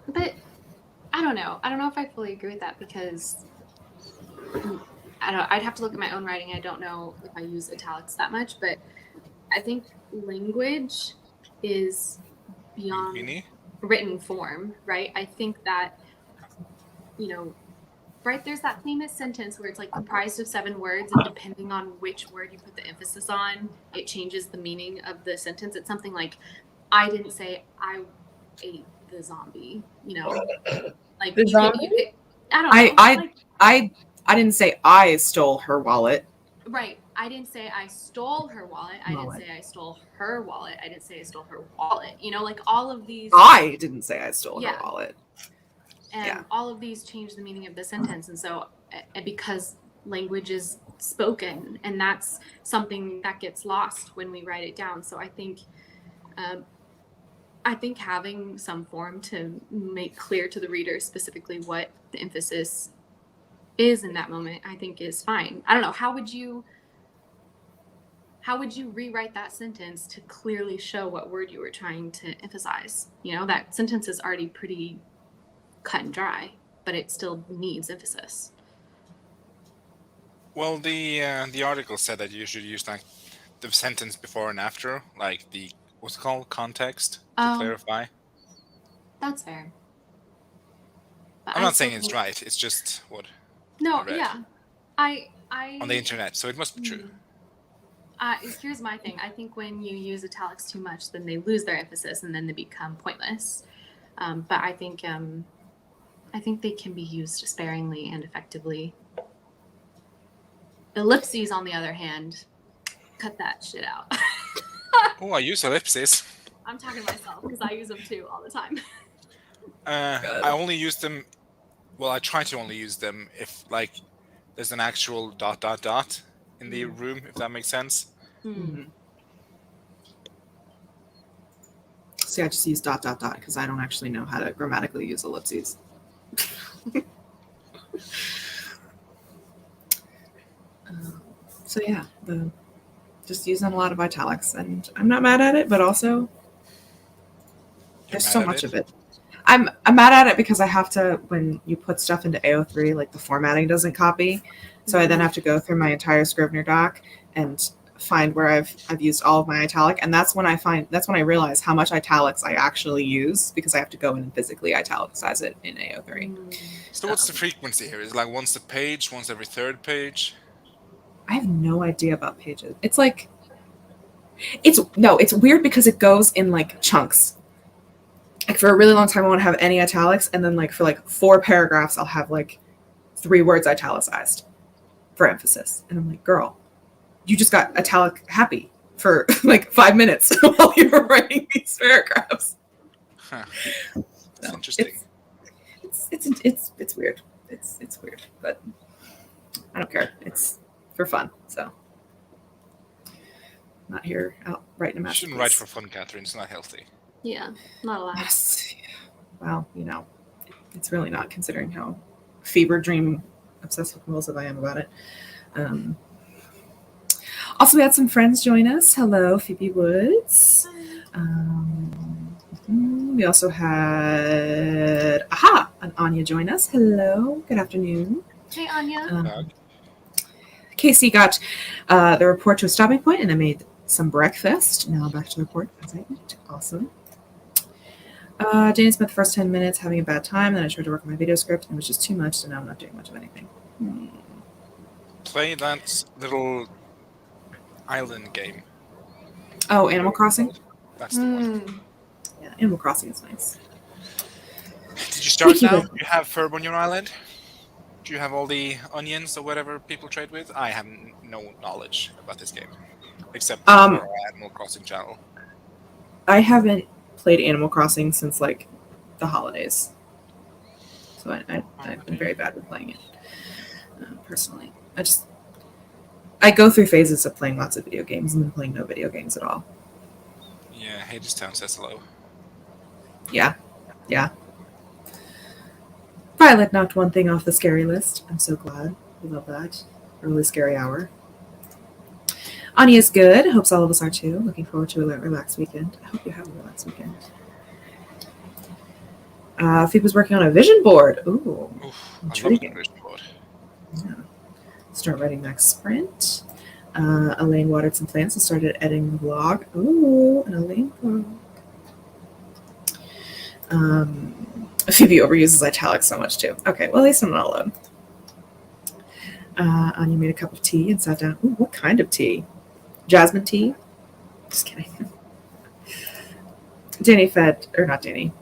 But I don't know. I don't know if I fully agree with that because I don't. I'd have to look at my own writing. I don't know if I use italics that much, but I think language is beyond Meanie? written form, right? I think that, right, there's that famous sentence where it's like comprised of 7 words, and depending on which word you put the emphasis on, it changes the meaning of the sentence. It's something like, I didn't say I ate the zombie, like The you zombie? could, I don't know. I didn't say I stole her wallet. Right. I didn't say I stole her wallet. I didn't say I stole her wallet. I didn't say I stole her wallet. Like all of these. I didn't say I stole her wallet. And all of these change the meaning of the sentence. And so, because language is spoken, and that's something that gets lost when we write it down. So I think having some form to make clear to the reader specifically what the emphasis is in that moment, I think is fine. I don't know. How would you rewrite that sentence to clearly show what word you were trying to emphasize? That sentence is already pretty cut and dry, but it still needs emphasis. Well, the article said that you should use like the sentence before and after, like the what's it called, context, to clarify. That's fair. But I'm not saying it's right. It's just what. No, I read yeah, I on the internet, so it must be true. Here's my thing. I think when you use italics too much, then they lose their emphasis and then they become pointless. But I think they can be used sparingly and effectively. Ellipses, on the other hand, cut that shit out. Oh, I use ellipses. I'm talking to myself because I use them too all the time. I only use them. Well, I try to only use them if like there's an actual ... in the room, if that makes sense. Mm-hmm. See, I just use ... because I don't actually know how to grammatically use ellipses. So yeah, just using a lot of italics, and I'm not mad at it, but also there's so much of it. I'm mad at it because I have to, when you put stuff into AO3, like the formatting doesn't copy. So I then have to go through my entire Scrivener doc and find where I've used all of my italic. And that's when I realize how much italics I actually use, because I have to go in and physically italicize it in AO3. So what's the frequency here? Is it like once a page, once every 3rd page? I have no idea about pages. It's like, it's weird because it goes in like chunks. Like for a really long time, I won't have any italics, and then like for like 4 paragraphs, I'll have like 3 words italicized for emphasis, and I'm like, girl, you just got italic happy for like 5 minutes while you were writing these paragraphs. Huh. That's So interesting. It's weird. It's weird, but I don't care. It's for fun. So not here out writing a You masterpiece. shouldn't write for fun, Catherine. It's not healthy. Yeah, not allowed. Yes. Well, it's really not, considering how fever dream obsessive compulsive I am about it. Also, we had some friends join us. Hello, Phoebe Woods. We also had an Anya join us. Hello, good afternoon. Hey, Anya. Casey got the report to a stopping point, and I made some breakfast. Now back to the report as I eat. Awesome. Jane spent the first 10 minutes having a bad time. Then I tried to work on my video script, and it was just too much, so now I'm not doing much of anything. Play that little island game. Oh, Animal Crossing? That's the one. Yeah, Animal Crossing is nice. Did you start Thank you, now? guys. Do you have herb on your island? Do you have all the onions or whatever people trade with? I have no knowledge about this game, except for our Animal Crossing channel. I haven't played Animal Crossing since like the holidays, so I've been very bad with playing it personally. I go through phases of playing lots of video games and then playing no video games at all. Yeah, Hades Town says hello. Yeah. Violet knocked one thing off the scary list. I'm so glad. We love that. Early scary hour. Anya's good. Hopes all of us are too. Looking forward to a relaxed weekend. I hope you have a relaxed weekend. Phoebe's working on a vision board. Ooh, Oof, intriguing. I love the vision board. Yeah. Start writing next sprint. Elaine watered some plants and started editing the vlog. Ooh, an Elaine vlog. Phoebe overuses italics so much too. Okay, well, at least I'm not alone. Anya made a cup of tea and sat down. Ooh, what kind of tea? Jasmine tea? Just kidding.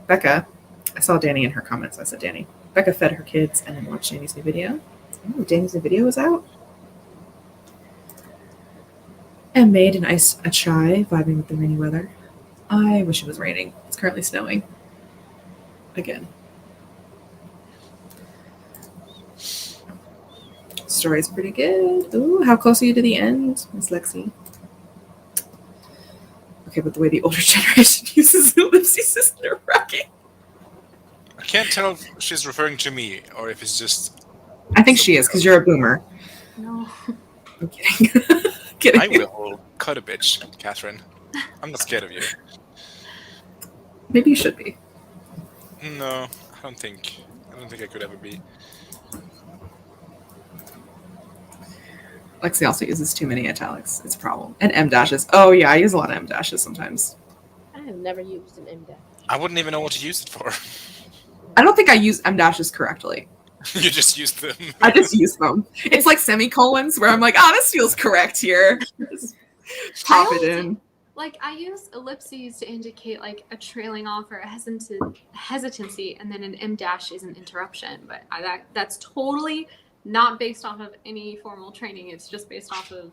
Becca. I saw Danny in her comments. I said Danny. Becca fed her kids and then watched Danny's new video. Ooh, Danny's new video is out. And made a chai, vibing with the rainy weather. I wish it was raining. It's currently snowing. Again. Story's pretty good. Ooh, how close are you to the end, Miss Lexi? Okay, but the way the older generation uses ellipses is nerve-wracking. I can't tell if she's referring to me or if it's just. I think she is, because you're a boomer. No. I'm kidding. Kidding. I will cut a bitch, Catherine. I'm not scared of you. Maybe you should be. No, I don't think I could ever be. Lexi also uses too many italics. It's a problem. And M dashes. Oh yeah, I use a lot of M dashes sometimes. I have never used an M dash. I wouldn't even know what to use it for. I don't think I use M dashes correctly. You just use them. I just use them. It's like semicolons where I'm like, this feels correct here. Just pop it in. Like, I use ellipses to indicate like a trailing off or a hesitancy, and then an M dash is an interruption. But that's totally not based off of any formal training. It's just based off of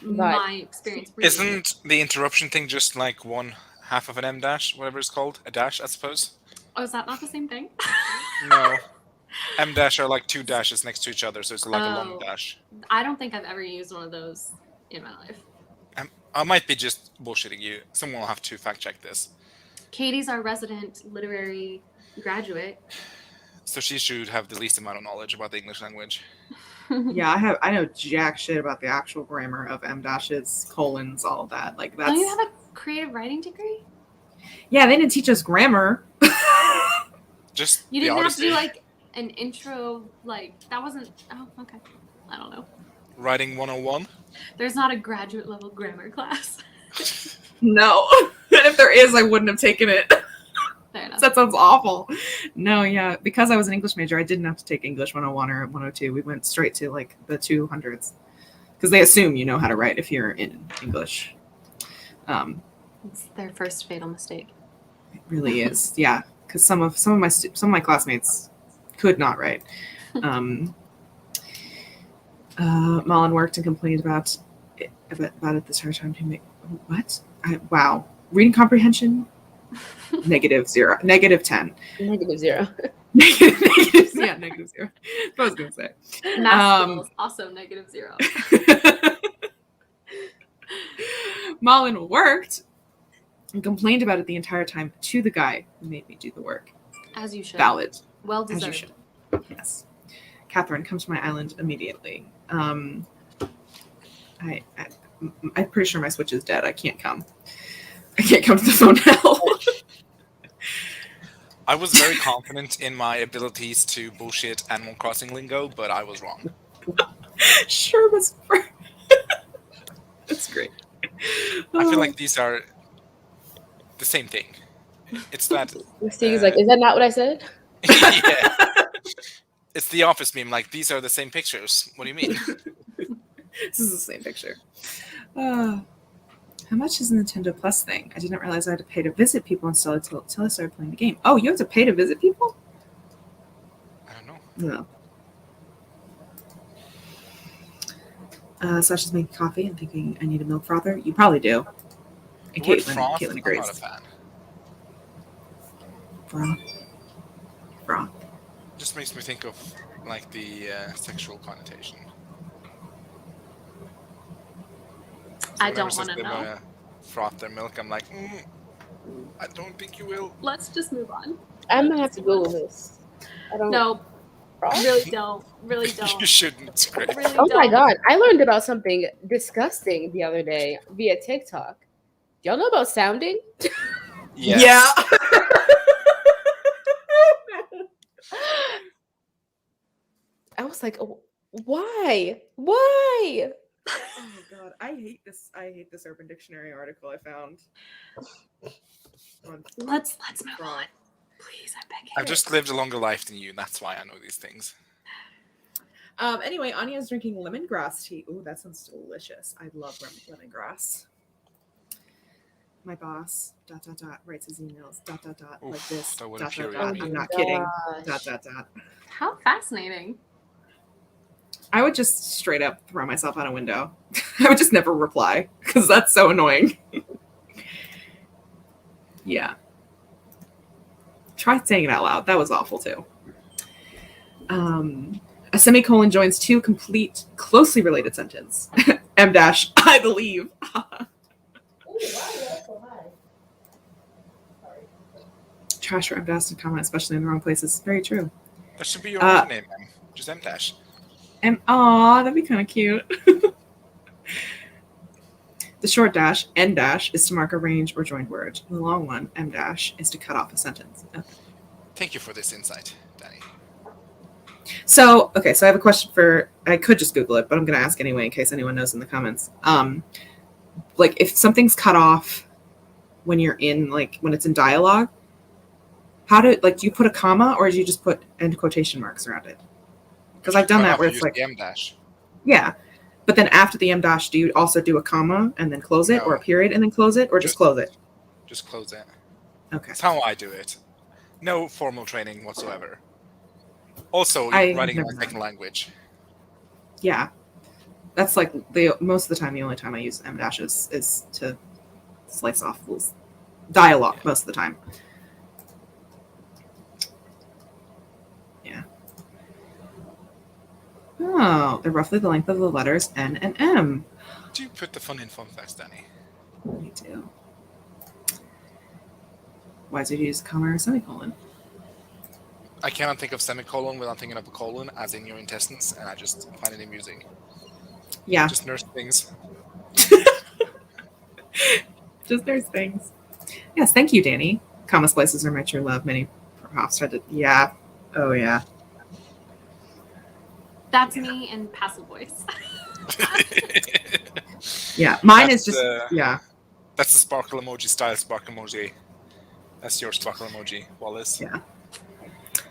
my experience. Isn't the interruption thing just like one half of an M dash, whatever it's called? A dash, I suppose? Oh, is that not the same thing? No. M dash are like two dashes next to each other, so it's like a long dash. I don't think I've ever used one of those in my life. I might be just bullshitting you. Someone will have to fact check this. Katie's our resident literary graduate. So she should have the least amount of knowledge about the English language. Yeah, I know jack shit about the actual grammar of M dashes, colons, all of that. Like that's. Don't you have a creative writing degree? Yeah, they didn't teach us grammar. Just You the didn't have to Odyssey. do like an intro, like that wasn't. Oh, okay. I don't know. Writing 101? There's not a graduate level grammar class. No. And if there is, I wouldn't have taken it. Fair enough. That sounds awful. No, yeah. Because I was an English major, I didn't have to take English 101 or 102. We went straight to like the 200s. Because they assume you know how to write if you're in English. It's their first fatal mistake. It really is. Yeah. Because some of my classmates could not write. Mullen worked and complained about it the entire time. What? Wow. Reading comprehension? -0. -10. -0. Negative, yeah, -0. That's what I was gonna say. Math skills, also -0. Malin worked and complained about it the entire time to the guy who made me do the work. As you should. Valid. Well As you deserved. should. Yes. Catherine, come to my island immediately. I'm pretty sure my Switch is dead. I can't come. I can't come to the phone now. I was very confident in my abilities to bullshit Animal Crossing lingo, but I was wrong. Sure was. That's great. I feel like these are the same thing. It's that. Steve's like, is that not what I said? Yeah. It's the Office meme. Like, these are the same pictures. What do you mean? This is the same picture. How much is the Nintendo Plus thing? I didn't realize I had to pay to visit people until I started playing the game. Oh, you have to pay to visit people? I don't know. No. Sasha's making coffee and thinking I need a milk frother. You probably do. And The word Caitlin froth, I'm agrees. not a fan. Froth. Just makes me think of like the sexual connotation. I whenever don't says want to they know. wanna froth their milk, I'm like, I don't think you will. Let's just move on. I'm gonna have to Google this. I don't No, Froth? really don't. Really don't. You shouldn't. It's great. Really Oh my don't. god, I learned about something disgusting the other day via TikTok. Do y'all know about sounding? Yes. Yeah. I was like, why? Why? Oh god, I hate this Urban Dictionary article I found. Let's move on. Please, I beg you. I've just lived a longer life than you, and that's why I know these things. Anyway, Anya's drinking lemongrass tea. Ooh, that sounds delicious. I love lemongrass. My boss, ... writes his emails, ... Oof, like this, ... that would I'm infuriate me. not kidding, ... Gosh. How fascinating. I would just straight up throw myself out a window. I would just never reply because that's so annoying. Yeah. Try saying it out loud. That was awful too. A semicolon joins two complete, closely related sentences. M dash, I believe. Trash or M dash to comment, especially in the wrong places. Very true. That should be your name, man. Just M dash. Aw, that'd be kind of cute. The short dash, N dash, is to mark a range or joined word. The long one, M dash, is to cut off a sentence. Okay. Thank you for this insight, Danny. So I have a question I could just Google it, but I'm going to ask anyway in case anyone knows in the comments. Like if something's cut off when you're in, like when it's in dialogue, do you put a comma or do you just put end quotation marks around it? Because I've done that where it's like, the M dash. yeah. But then after the M dash, do you also do a comma and then close it, or a period and then close it, or just close it? Just close it. Okay. That's how I do it. No formal training whatsoever. Also, I've writing in never my second language. Yeah. That's like most of the time, the only time I use M dashes is to slice off dialogue most of the time. Yeah. Oh, they're roughly the length of the letters N and M. Do you put the fun in fun facts, Danny? Me too. Why did you use a comma or a semicolon? I cannot think of semicolon without thinking of a colon, as in your intestines, and I just find it amusing. Yeah. Just nurse things. Just nurse things. Yes, thank you, Danny. Comma splices are my true love. Many perhaps tried to. Yeah. Oh, yeah. That's me in passive voice. Yeah. Mine That's is just. Yeah. That's the sparkle emoji style sparkle emoji. That's your sparkle emoji, Wallace. Yeah.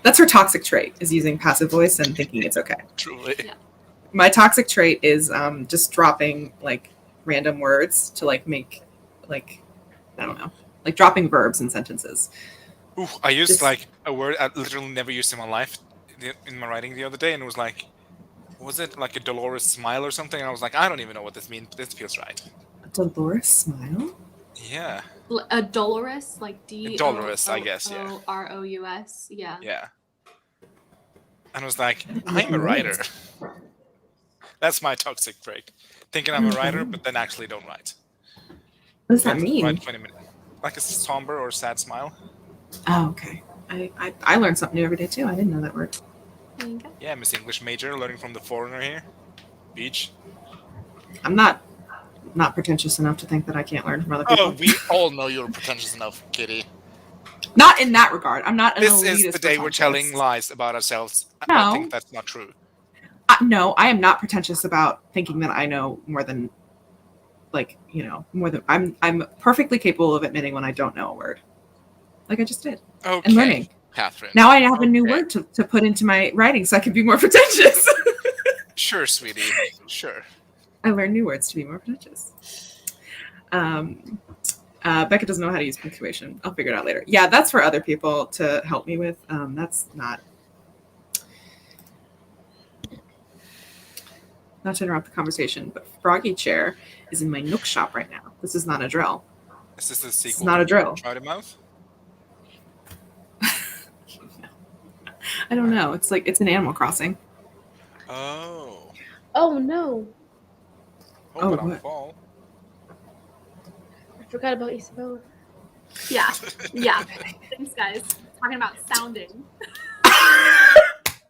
That's her toxic trait, is using passive voice and thinking it's okay. Truly. Yeah. My toxic trait is just dropping like random words to like make like, I don't know, like dropping verbs in sentences. Ooh, I used Just- like a word I literally never used in my life in my writing the other day, and it was like, was it like a Dolores smile or something? And I was like, I don't even know what this means, but this feels right. Dolores Smile? Yeah. A Dolores, like Dolores, I guess, yeah. Dolorous. Yeah. Yeah. And I was like, I'm a writer. That's my toxic trait. Thinking I'm a writer, but then actually don't write. What does that Then mean? write 20 minutes. Like a somber or sad smile. Oh, okay. I learn something new every day too. I didn't know that word. There you go. Yeah, Miss English major, learning from the foreigner here. Beach. I'm not pretentious enough to think that I can't learn from other people. Oh, we all know you're pretentious enough, Kitty. Not in that regard. I'm not an This elitist is the day we're pretentious. telling lies about ourselves. No. I think that's not true. No, I am not pretentious about thinking that I know more than, like, you know, more than I'm perfectly capable of admitting when I don't know a word, like I just did, Okay, and learning. Catherine. Now I have a new Okay. word to put into my writing, so I can be more pretentious. Sure, sweetie. Sure. I learn new words to be more pretentious. Becca doesn't know how to use punctuation. I'll figure it out later. Yeah, that's for other people to help me with. That's not to interrupt the conversation, but Froggy Chair is in my Nook shop right now. This is not a drill. Is this the sequel? It's not a drill. Try the mouth? I don't know. It's like it's an Animal Crossing. Oh. Oh no, Hope Oh, it don't what? fall. I forgot about Isabella. Yeah. Yeah. Thanks, guys. Talking about sounding.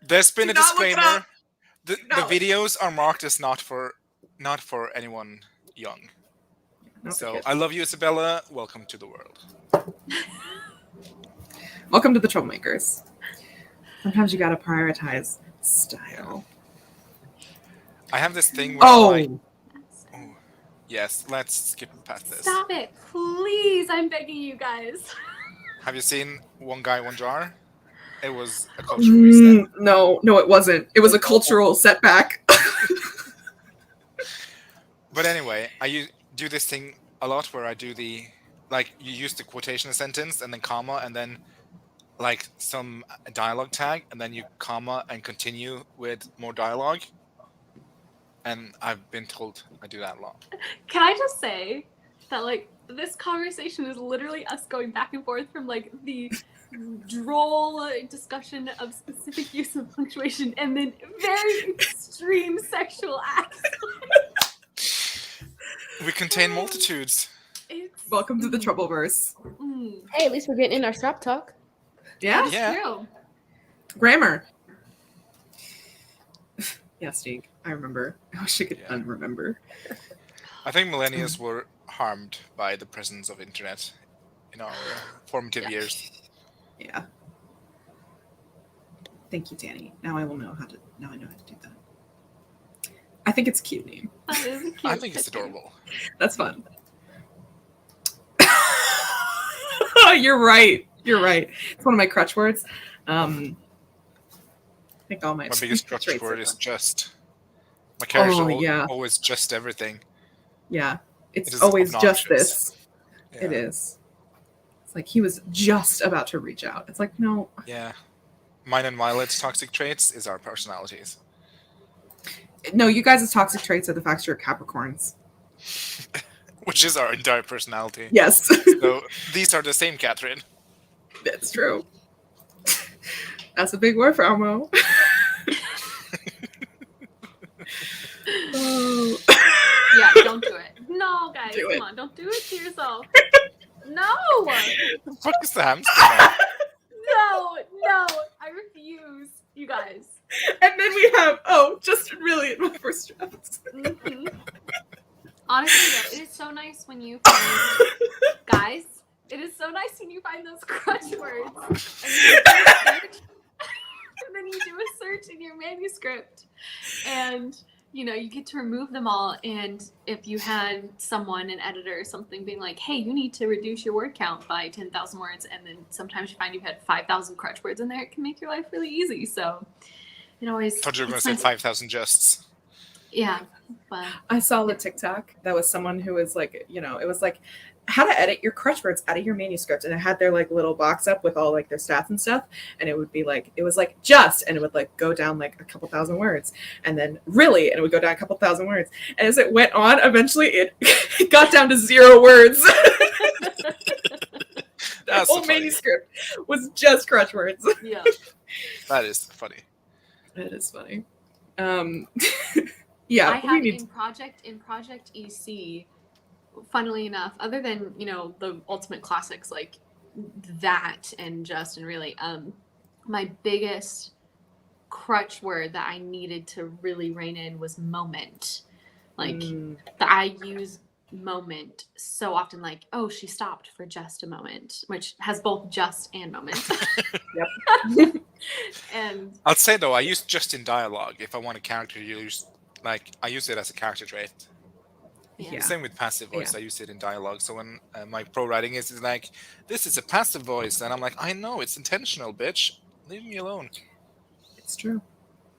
There's been Do a not look it disclaimer. up. The not look- videos are marked as not for anyone young. Not for So kids. I love you, Isabella. Welcome to the world. Welcome to the Troublemakers. Sometimes you gotta prioritize style. I have this thing where I'm like, Oh, oh, yes, let's skip past this. Stop it, please! I'm begging you guys. Have you seen One Guy, One Jar? It was a cultural reset. no, it wasn't. It was a cultural setback. But anyway, I do this thing a lot where I do you use the quotation sentence and then comma and then like some dialogue tag and then you comma and continue with more dialogue. And I've been told I do that a lot. Can I just say that, like, this conversation is literally us going back and forth from, like, the droll discussion of specific use of punctuation and then very extreme sexual acts. We contain multitudes. It's, Welcome to the Troubleverse. Hey, at least we're getting in our shop talk. Yeah, That's Yeah. true. grammar. Yeah, Steve, I remember. I wish I could Yeah. unremember. I think millennials were harmed by the presence of internet in our formative years. Yeah. Thank you, Danny. Now I know how to do that. I think it's a cute name. That is a cute I think it's picture. adorable. That's fun. You're right. It's one of my crutch words. I think all my My biggest crutch traits word are is fun. just. My character yeah. always just everything. Yeah. It It's is always just obnoxious. this. Yeah. It is. It's like he was just about to reach out. It's like, no. Yeah. Mine and Violet's toxic traits is our personalities. No, you guys' toxic traits are the fact you're Capricorns. Which is our entire personality. Yes. So these are the same, Catherine. That's true. That's a big word for Elmo. Oh. Yeah, don't do it. No, guys, Do come it. on, don't do it to yourself. No, The fuck is the hamster now? no, I refuse, you guys. And then we have, just really in my first draft. Mhm. Honestly, though, it is so nice when you find guys. It is so nice when you find those crutch words and then you do a search in your manuscript, and you get to remove them all. And if you had someone, an editor or something, being like, "Hey, you need to reduce your word count by 10,000 words," and then sometimes you find you've had 5,000 crutch words in there, it can make your life really easy. So it always. I thought you were going it's to say nice. 5,000 justs. Yeah, but I saw the TikTok that was someone who was like, you know, it was like how to edit your crutch words out of your manuscript, and it had their like little box up with all like their stats and stuff, and it would be like it was like just, and it would like go down like a couple thousand words, and then really, and it would go down a couple thousand words, and as it went on, eventually it got down to 0 words. That That's whole funny. manuscript was just crutch words. yeah. That is funny. It is funny. Yeah, I we have need in Project EC, funnily enough, other than, you know, the ultimate classics like that and just and really, my biggest crutch word that I needed to really rein in was moment. Like that I use moment so often, like, oh, she stopped for just a moment, which has both just and moment. Yep. And I'd say though, I use just in dialogue if I want a character to use, like, I use it as a character trait. Yeah. Same with passive voice. Yeah. I use it in dialogue. So when my pro writing is like, this is a passive voice, and I'm like, I know it's intentional, bitch. Leave me alone. It's true.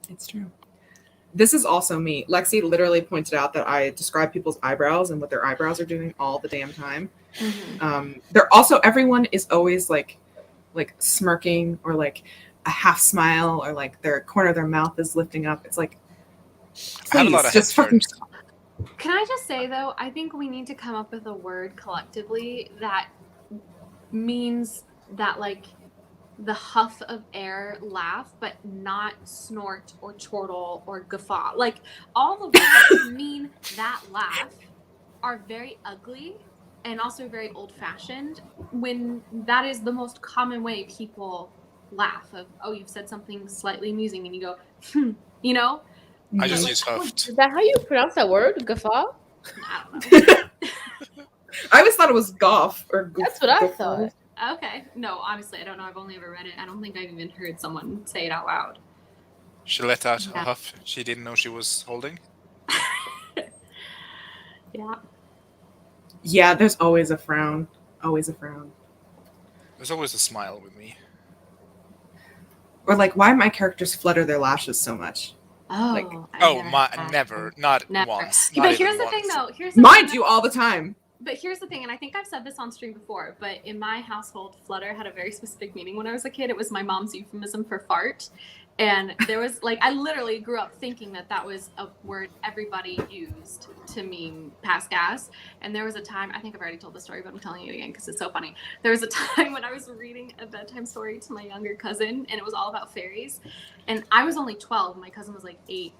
It's true. This is also me. Lexi literally pointed out that I describe people's eyebrows and what their eyebrows are doing all the damn time. They're also, everyone is always like smirking or like a half smile or like their corner of their mouth is lifting up. It's like, I have a lot please, of just head fucking turns. can I just say though, I think we need to come up with a word collectively that means that like the huff of air laugh, but not snort or chortle or guffaw. Like all the words that mean that laugh are very ugly and also very old fashioned when that is the most common way people laugh of, oh, you've said something slightly amusing and you go, you know? I just Mhm. use huffed. Is that how you pronounce that word? Guffaw? I don't know. I always thought it was golf or That's what I thought. Okay. No, honestly, I don't know. I've only ever read it. I don't think I've even heard someone say it out loud. She let out a Yeah. huff she didn't know she was holding. Yeah. Yeah, there's always a frown. Always a frown. There's always a smile with me. Or like, why my characters flutter their lashes so much? Oh. Like- Never, not Never. once. Yeah, not but here's even the thing, once. though. Here's the Mine thing, do all the time. But here's the thing, and I think I've said this on stream before, but in my household, flutter had a very specific meaning when I was a kid. It was my mom's euphemism for fart. And there was, like, I literally grew up thinking that that was a word everybody used to mean pass gas. And there was a time, I think I've already told the story, but I'm telling you again because it's so funny. There was a time when I was reading a bedtime story to my younger cousin, and it was all about fairies. And I was only 12, and my cousin was like 8,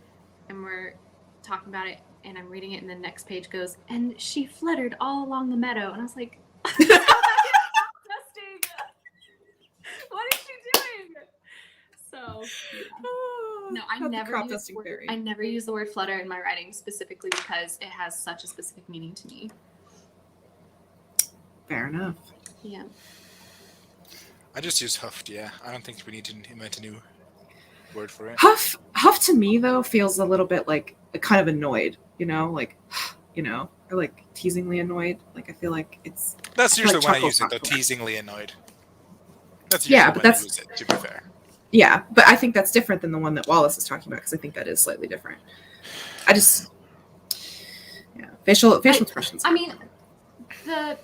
and we're talking about it. And I'm reading it, and the next page goes, and she fluttered all along the meadow. And I was like, disgusting. What is she doing? So, no, I Not the never crop use dusting fairy. I never use the word flutter in my writing specifically because it has such a specific meaning to me. Fair enough. Yeah. I just use huffed, yeah. I don't think we need to invent a new word for it. Huff to me though feels a little bit like kind of annoyed, you know, like, you know, or like teasingly annoyed. Like I feel like it's That's I feel usually like when I chuckle's use it, not though, correct. teasingly annoyed. That's usually Yeah, but when that's- I use it, to be fair. yeah, but I think that's different than the one that Wallace is talking about because I think that is slightly different. I just facial expressions. I mean, the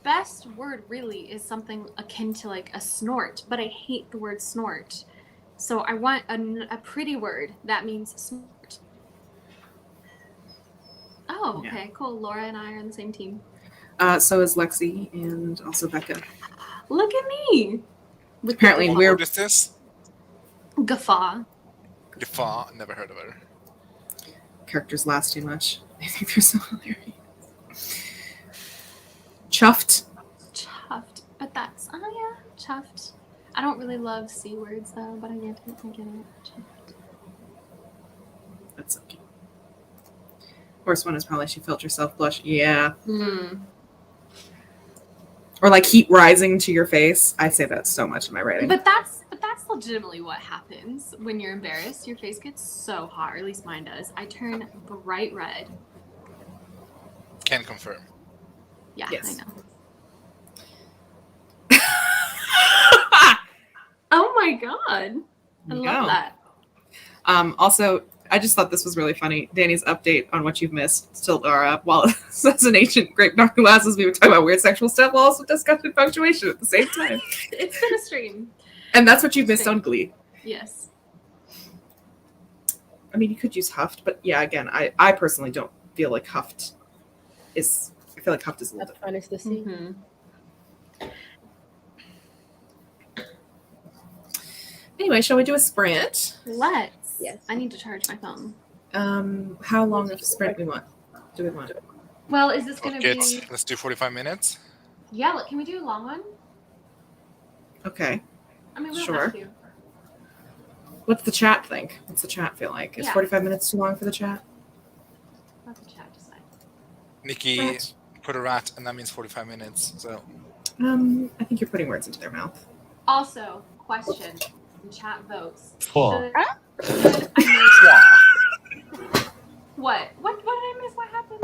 best word really is something akin to like a snort, but I hate the word snort. So I want a pretty word that means snort. Oh, okay, cool. Laura and I are on the same team. So is Lexi and also Becca. Look at me. With Apparently the we're What is this? guffaw. Guffaw, never heard of her. characters last too much. I think they're so hilarious. Chuffed. Chuffed. But that's, oh yeah, chuffed. I don't really love C words though, but I get it. Chuffed. That's okay. Worst one is probably she felt herself blush. Yeah. Or like heat rising to your face. I say that so much in my writing. But that's legitimately what happens when you're embarrassed. Your face gets so hot, or at least mine does. I turn bright red. Can confirm. Yeah, Yes. I know. Oh my god. I love that. Also, I just thought this was really funny. Danny's update on what you've missed. Still, Wallace as an ancient grape dark glasses, we were talking about weird sexual stuff while also discussing punctuation at the same time. It's been a stream. And that's what you've missed on Glee. Yes. I mean, you could use Huffed, but yeah, again, I personally don't feel like Huffed is. I feel like Huffed is a little That's different. fun to see. Mm-hmm. Anyway, shall we do a sprint? Let's. Yes. I need to charge my phone. How long of a sprint do we want? Well, is this going to Okay, be? let's do 45 minutes. Yeah. Can we do a long one? Okay. I mean, we don't Sure. have to. What's the chat think? What's the chat feel like? Is Yeah. 45 minutes too long for the chat? Let the chat decide. Nikki Rat. put a rat, and that means 45 minutes. So I think you're putting words into their mouth. Also, question. The chat votes. Fuck. Should I make... What? What did I miss? What happened?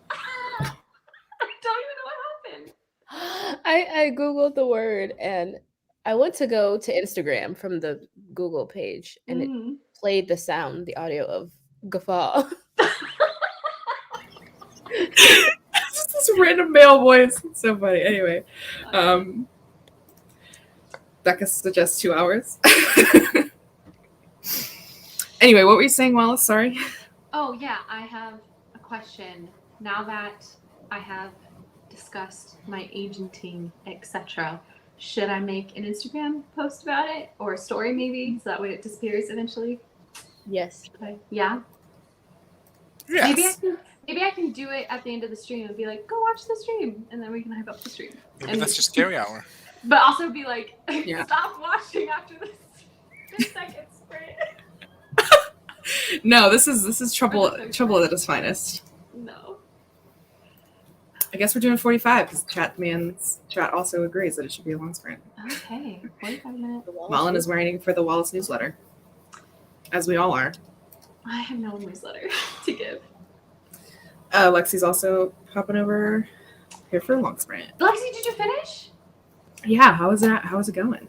I don't even know what happened. I googled the word and I went to go to Instagram from the Google page and it Mhm. played the sound, the audio of guffaw. Just this random male voice. It's so funny. Anyway, Becca suggests 2 hours. Anyway, what were you saying, Wallace? Sorry. Oh yeah, I have a question. Now that I have discussed my agenting, etc., should I make an Instagram post about it or a story maybe, so that way it disappears eventually? Yes. Okay. Yeah. yes, Maybe I can do it at the end of the stream and be like, go watch the stream, and then we can hype up the stream. maybe And- that's just scary hour. But also be like, Yeah. stop watching after this 10-second sprint. No, this is trouble For the third trouble time. at its finest. No. I guess we're doing 45 because chat also agrees that it should be a long sprint. Okay. 45 minutes. Malin is waiting for the Wallace newsletter, as we all are. I have no newsletter to give. Lexi's also popping over here for a long sprint. Lexi, did you finish? Yeah, how is that? How is it going?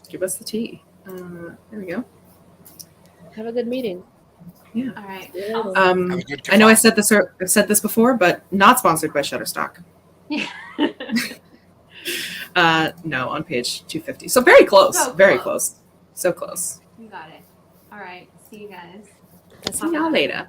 Give us the tea. There we go. Have a good meeting. All right. Yeah. I'll- Have a good I know I've kebab. said this before, but not sponsored by Shutterstock. Yeah. No, on page 250. So very close. So very close. close. So close. You got it. All right. See you guys. See y'all later.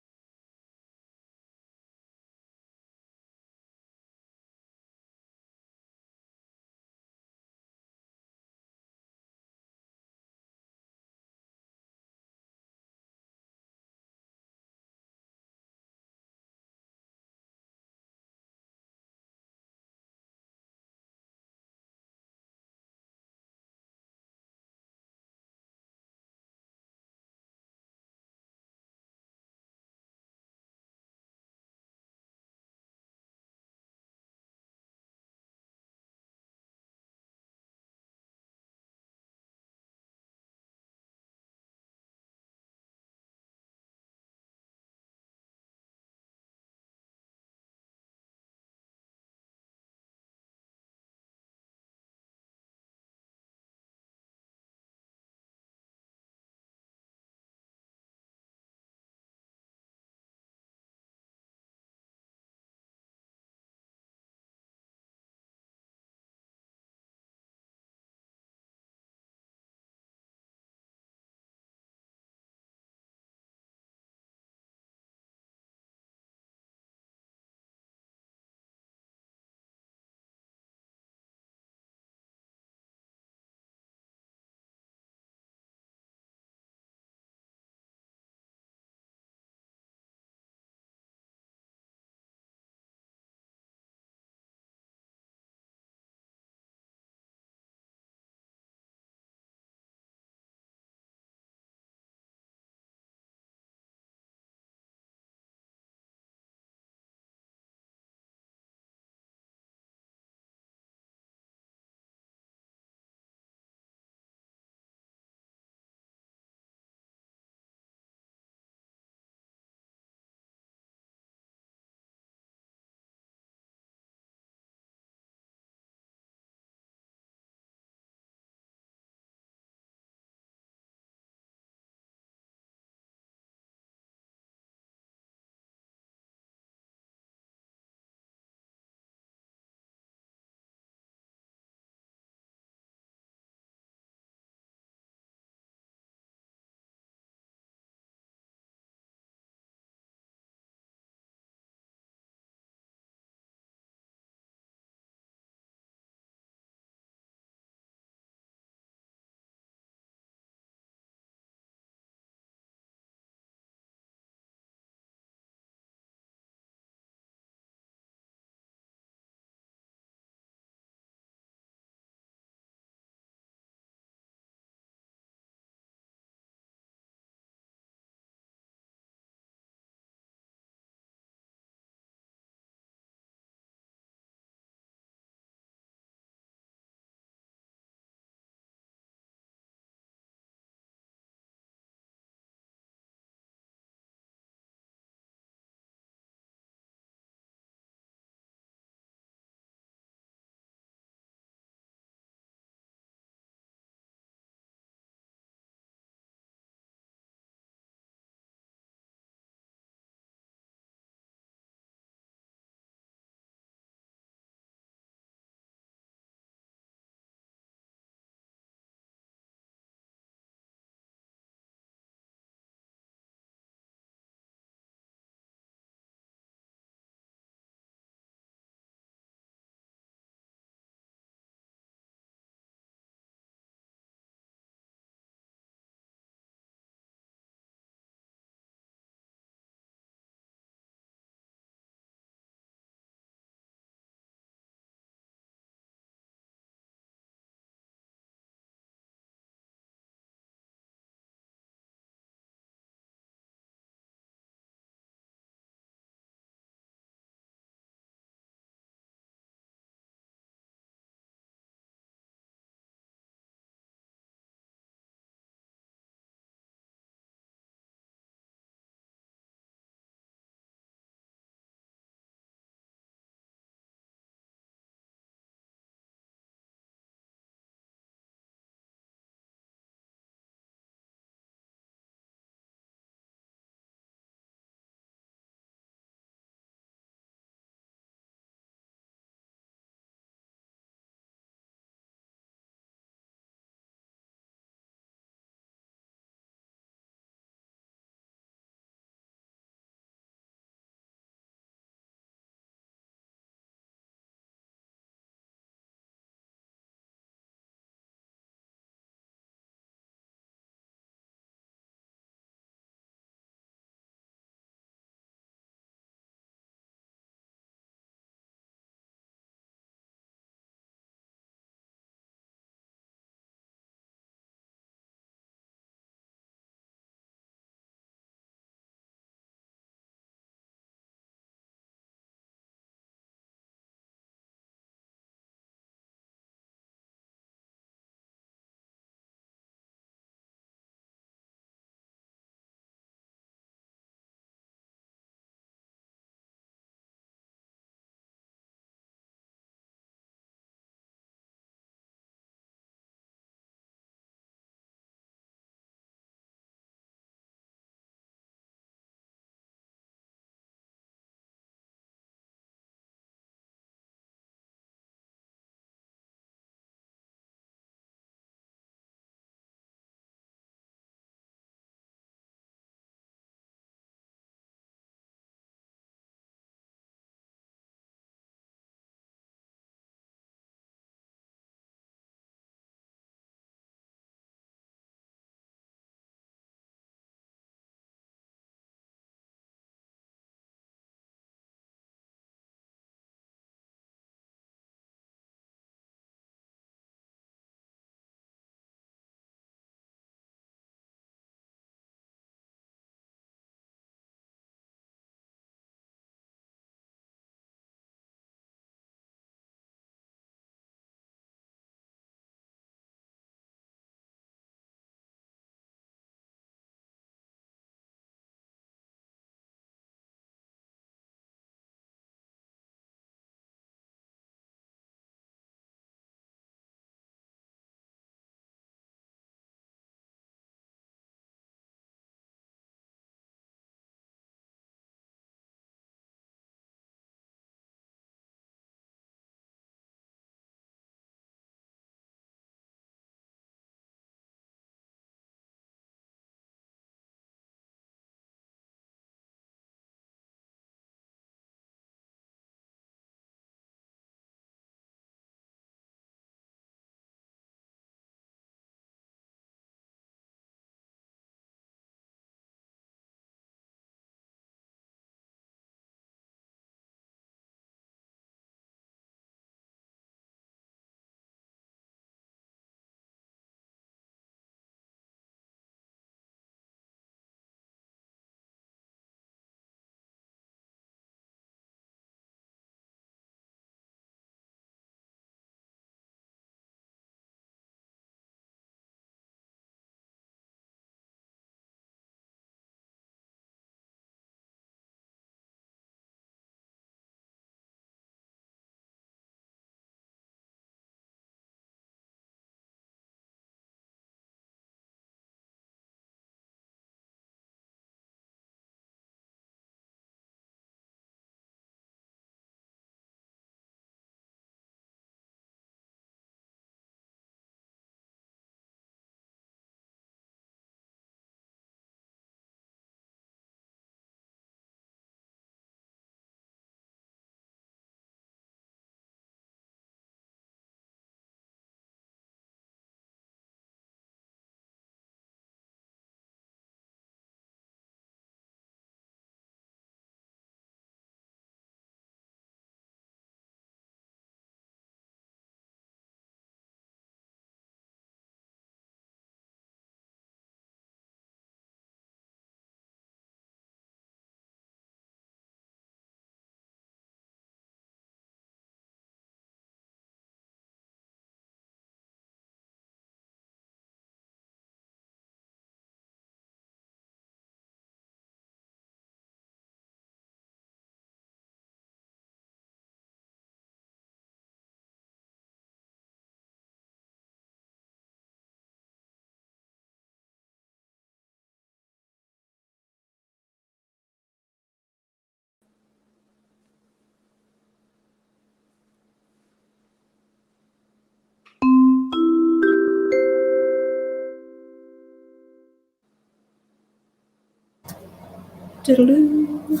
Diddle-oo.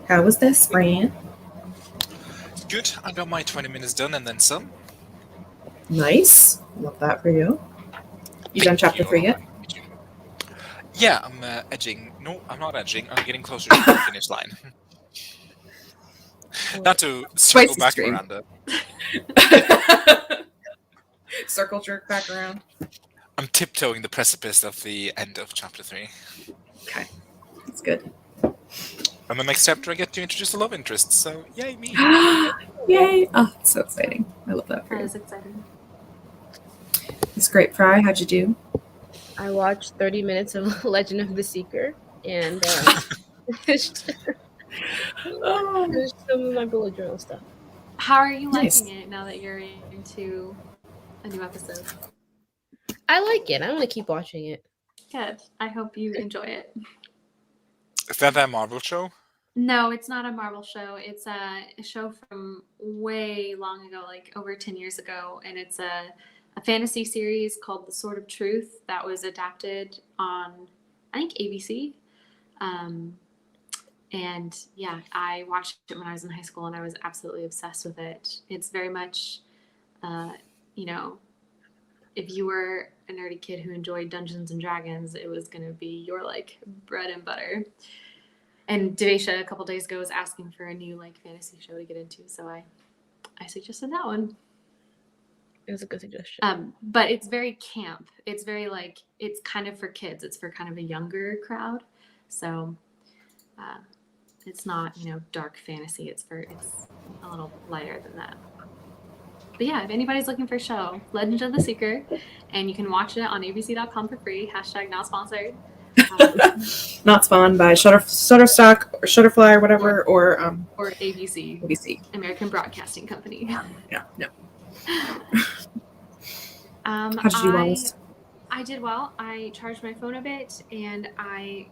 How was this, Fran? Good. I got my 20 minutes done and then some. Nice. Love that for you. You done Thank chapter you. 3 yet? Yeah, I'm edging. No, I'm not edging. I'm getting closer to the finish line. Not to circle Twice the back, stream. Miranda. Circle jerk back around. I'm tiptoeing the precipice of the end of chapter 3. Okay. That's good. And the next chapter, I get to introduce a love interest. So, yay me! Yay! Oh, it's so exciting. I love that for That you. is exciting. It's great, Fry. How'd you do? I watched 30 minutes of Legend of the Seeker and finished some of my bullet journal stuff. How are you Nice. liking it now that you're into a new episode? I like it. I want to keep watching it. Good. I hope you enjoy it. Is that Marvel show? No, it's not a Marvel show. It's a show from way long ago, like over 10 years ago. And it's a fantasy series called The Sword of Truth that was adapted on, I think, ABC. And yeah, I watched it when I was in high school and I was absolutely obsessed with it. It's very much, you know, if you were a nerdy kid who enjoyed Dungeons and Dragons, it was going to be your like bread and butter. And Devasia a couple days ago was asking for a new like fantasy show to get into, so I suggested that one. It was a good suggestion. But it's very camp. It's very like it's kind of for kids. It's for kind of a younger crowd. So it's not, you know, dark fantasy. It's a little lighter than that. But yeah, if anybody's looking for a show, Legend of the Seeker, and you can watch it on abc.com for free. # not sponsored. Not spawned by Shutterstock or Shutterfly or whatever, or ABC, ABC. American Broadcasting Company. Yeah, no. How did you do, Wallace? I did well. I charged my phone a bit and I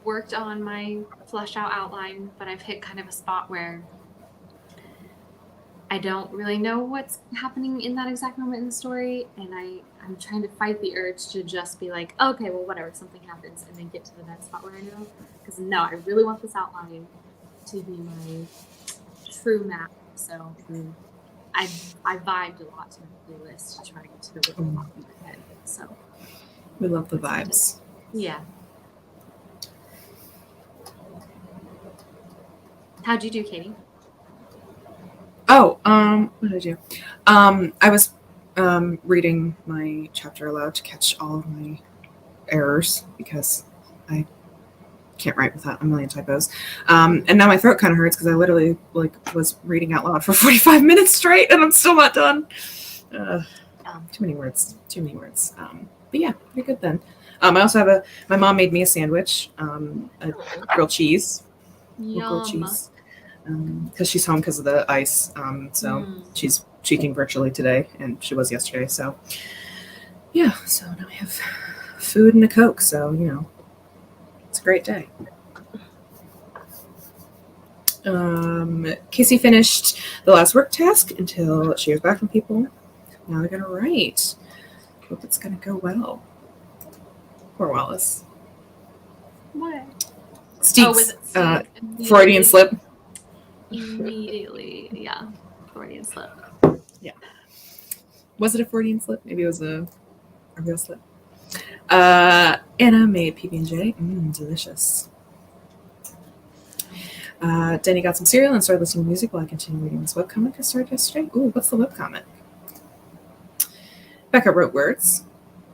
worked on my fleshed out outline, but I've hit kind of a spot where I don't really know what's happening in that exact moment in the story, and I'm trying to fight the urge to just be like, okay, well, whatever, something happens, and then get to the next spot where I know. Because no, I really want this outline to be my true map. So I vibed a lot to my playlist to try to get to the rhythm off in my head. So We love the vibes. yeah. How'd you do, Katie? Oh, what did I do? I was reading my chapter aloud to catch all of my errors because I can't write without a million typos. And now my throat kind of hurts because I literally was reading out loud for 45 minutes straight and I'm still not done. Too many words. But yeah, pretty good then. I also have my mom made me a sandwich, a grilled cheese. Grilled cheese. Because she's home because of the ice. So she's cheeking virtually today, and she was yesterday. So yeah, so now we have food and a Coke. So, you know, it's a great day. Casey finished the last work task until she hears back from people. Now they're going to write. Hope it's going to go well. Poor Wallace. What? Steve's Freudian slip. Immediately, yeah. Freudian slip. Yeah. Was it a Freudian slip? Maybe it was a real slip. Anna made PB&J. Delicious. Denny got some cereal and started listening to music while I continued reading this webcomic I started yesterday. Ooh, what's the webcomic? Becca wrote words.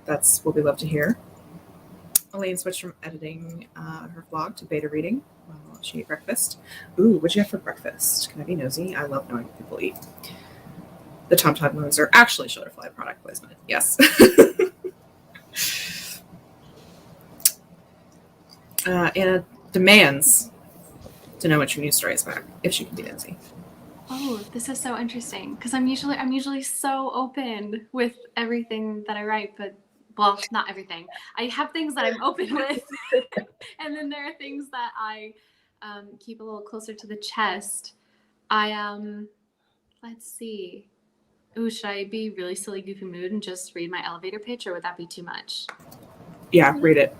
That's what we love to hear. Elaine switched from editing her vlog to beta reading while she ate breakfast. Ooh, what'd you have for breakfast? Can I be nosy? I love knowing what people eat. The Tom Tom moves are actually Shutterfly product placement. Yes. Anna demands to know what your news story is back, if she can be nosy. Oh, this is so interesting because I'm usually so open with everything that I write, but well, not everything. I have things that I'm open with, and then there are things that I keep a little closer to the chest. Let's see. Ooh, should I be really silly, goofy mood and just read my elevator pitch, or would that be too much? Yeah, read it.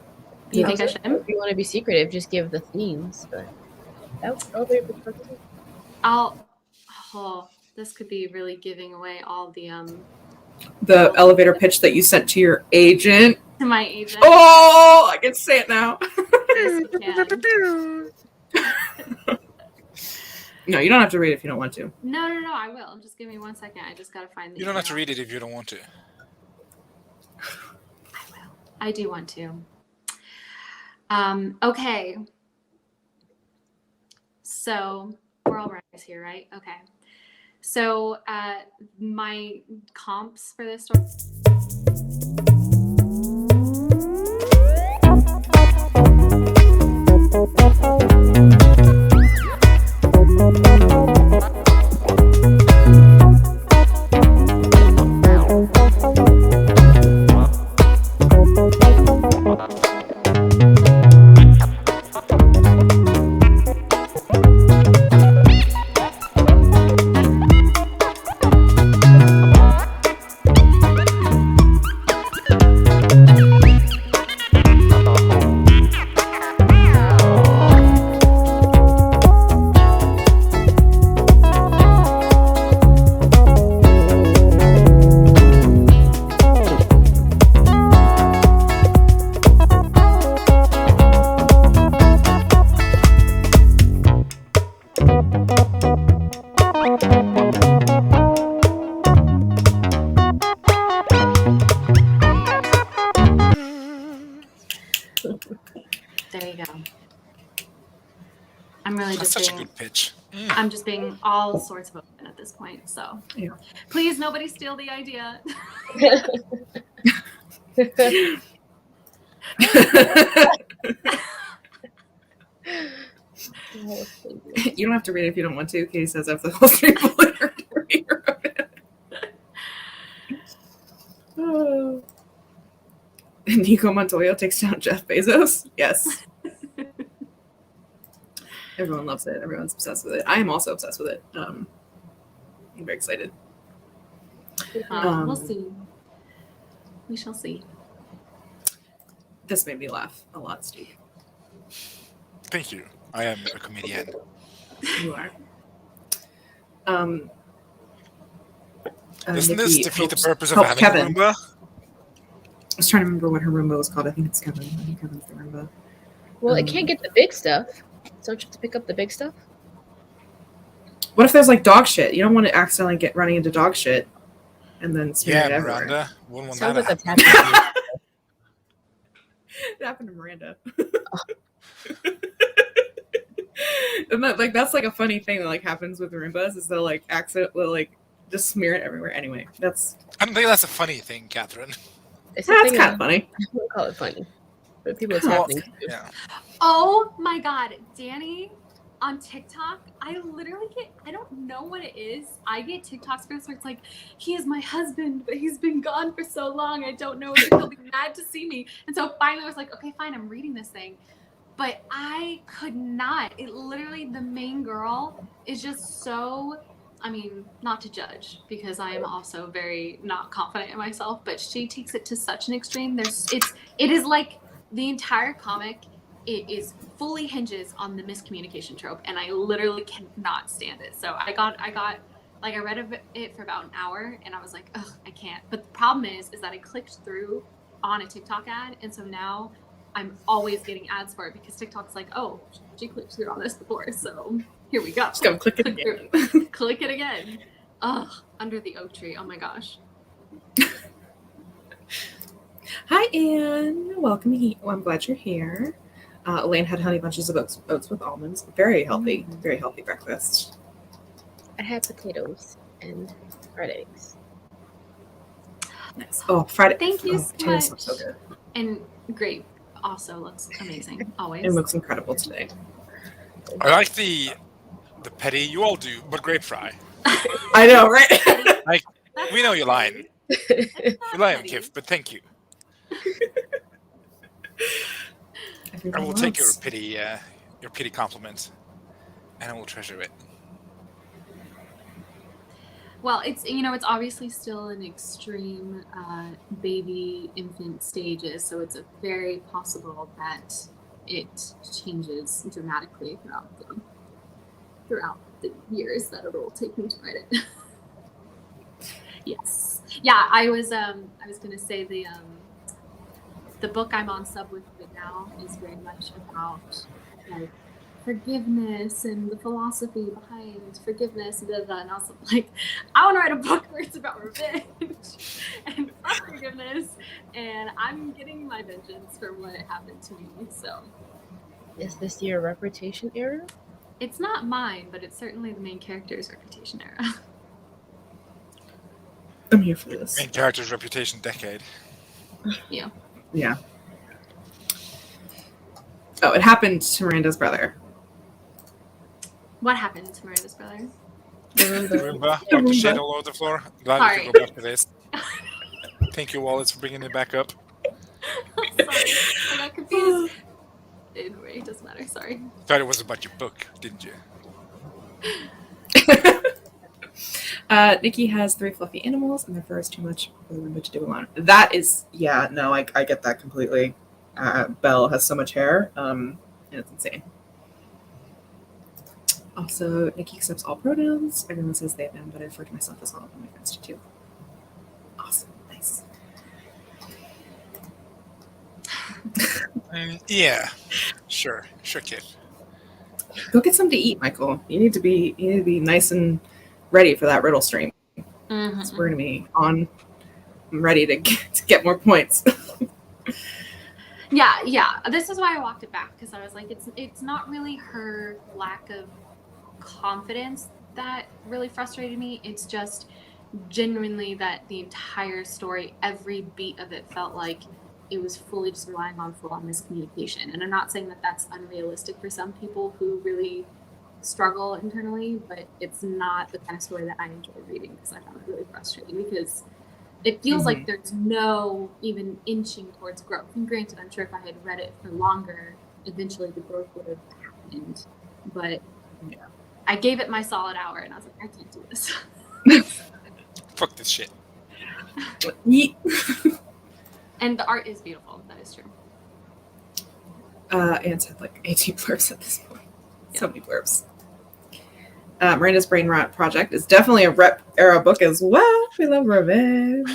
You think I should? If you want to be secretive, just give the themes. But elevator pitch for me. This could be really giving away all the elevator pitch that you sent to your agent. to my agent. Oh, I can say it now. Yes, you can. No, you don't have to read it if you don't want to. No, I will. Just give me 1 second. I just gotta find the You don't have to email. read it if you don't want to. I will. I do want to. Okay. So we're all writers here, right? Okay. So my comps for this story. There you go. I'm really That's just such a being good pitch. I'm just being all sorts of open at this point. So Yeah. please nobody steal the idea. You don't have to read it if you don't want to. Katie says after the whole stream later to read it. Oh. Nico Montoya takes down Jeff Bezos. Yes. Everyone loves it. Everyone's obsessed with it. I am also obsessed with it. I'm very excited. We'll see. We shall see. This made me laugh a lot, Steve. Thank you. I am a comedian. You are. Doesn't Nikki this defeat the helps- purpose of helps having Kevin. a Roomba? I was trying to remember what her Roomba was called. I think it's Kevin. I think Kevin's the Roomba. Well, it can't get the big stuff. So don't you have to pick up the big stuff? What if there's like dog shit? You don't want to accidentally get running into dog shit and then smear Yeah, it everywhere. Miranda. Wouldn't want Sounds that like to that's happen. happening. It happened to Miranda. And that's like a funny thing that like happens with Roombas is they'll like accidentally like just smear it everywhere. Anyway, that's I don't think that's a funny thing, Catherine. It's a that's thing kind of funny. I wouldn't call it funny. But people, it's Well, happening. to. Yeah. Oh my god, Danny, on TikTok, I literally get, I don't know what it is. I get TikToks where it's like, he is my husband, but he's been gone for so long. I don't know if he'll be mad to see me. And so finally I was like, okay, fine, I'm reading this thing. But I could not. It literally, the main girl is just so, I mean, not to judge because I am also very not confident in myself, but she takes it to such an extreme. It is like the entire comic, it is fully hinges on the miscommunication trope, and I literally cannot stand it. So I got like I read it for about an hour, and I was like, ugh, I can't. But the problem is that I clicked through on a TikTok ad, and so now I'm always getting ads for it because TikTok's like, oh, she clicked through on this before, so here we go. Just go click it again. Click it again. Ugh, under the oak tree. Oh my gosh. Hi, Anne. Welcome. I'm glad you're here. Elaine had honey bunches of oats with almonds. Very healthy. Very healthy breakfast. I had potatoes and fried eggs. Nice. Oh, Friday. Thank you oh, so potatoes much. look so good. And grape also looks amazing, always. It looks incredible today. I like the petty. You all do, but grape fry. I know, right? We know you're lying. You're lying, Kif, but thank you. I will take your pity compliment, and I will treasure it. Well, it's obviously still in extreme baby infant stages, so it's very possible that it changes dramatically throughout the years that it'll take me to write it. Yes. Yeah, I was gonna say the book I'm on sub with right now is very much about like forgiveness and the philosophy behind forgiveness and and I was like, I want to write a book where it's about revenge and forgiveness, and I'm getting my vengeance for what happened to me. So Is this your reputation era? it's not mine, but it's certainly the main character's reputation era. I'm here for this. Main character's reputation decade. Yeah. Yeah. Oh, it happened to Miranda's brother. What happened to Miranda's brother? Roomba, knocked the shit all over the floor. Glad we Sorry. could go back to this. Thank you, Wallace, for bringing it back up. Sorry, I got confused. Anyway, it doesn't matter. Sorry. Thought it was about your book, didn't you? Nikki has 3 fluffy animals, and their fur is too much for the Roomba to do alone. That is, yeah, no, I get that completely. Belle has so much hair, and it's insane. Also, Nikki accepts all pronouns. Everyone says they have them, but I refer to myself as all of my friends do too. Awesome, nice. Yeah, sure, kid. Go get something to eat, Michael. You need to be nice and ready for that riddle stream. Mm-hmm. So we're gonna be on. I'm ready to get more points. Yeah. This is why I walked it back, because I was like, it's not really her lack of confidence that really frustrated me. It's just genuinely that the entire story, every beat of it felt like it was fully just relying on full-on miscommunication. And I'm not saying that that's unrealistic for some people who really struggle internally, but it's not the kind of story that I enjoy reading, because I found it really frustrating, because it feels like there's no even inching towards growth. And granted, I'm sure if I had read it for longer, eventually the growth would have happened. But Yeah. I gave it my solid hour, and I was like, I can't do this. Fuck this shit. Yeet. And the art is beautiful. That is true. Anne's had like 18 blurbs at this point. So many blurbs. Miranda's Brain Rot Project is definitely a rep era book as well. We love revenge.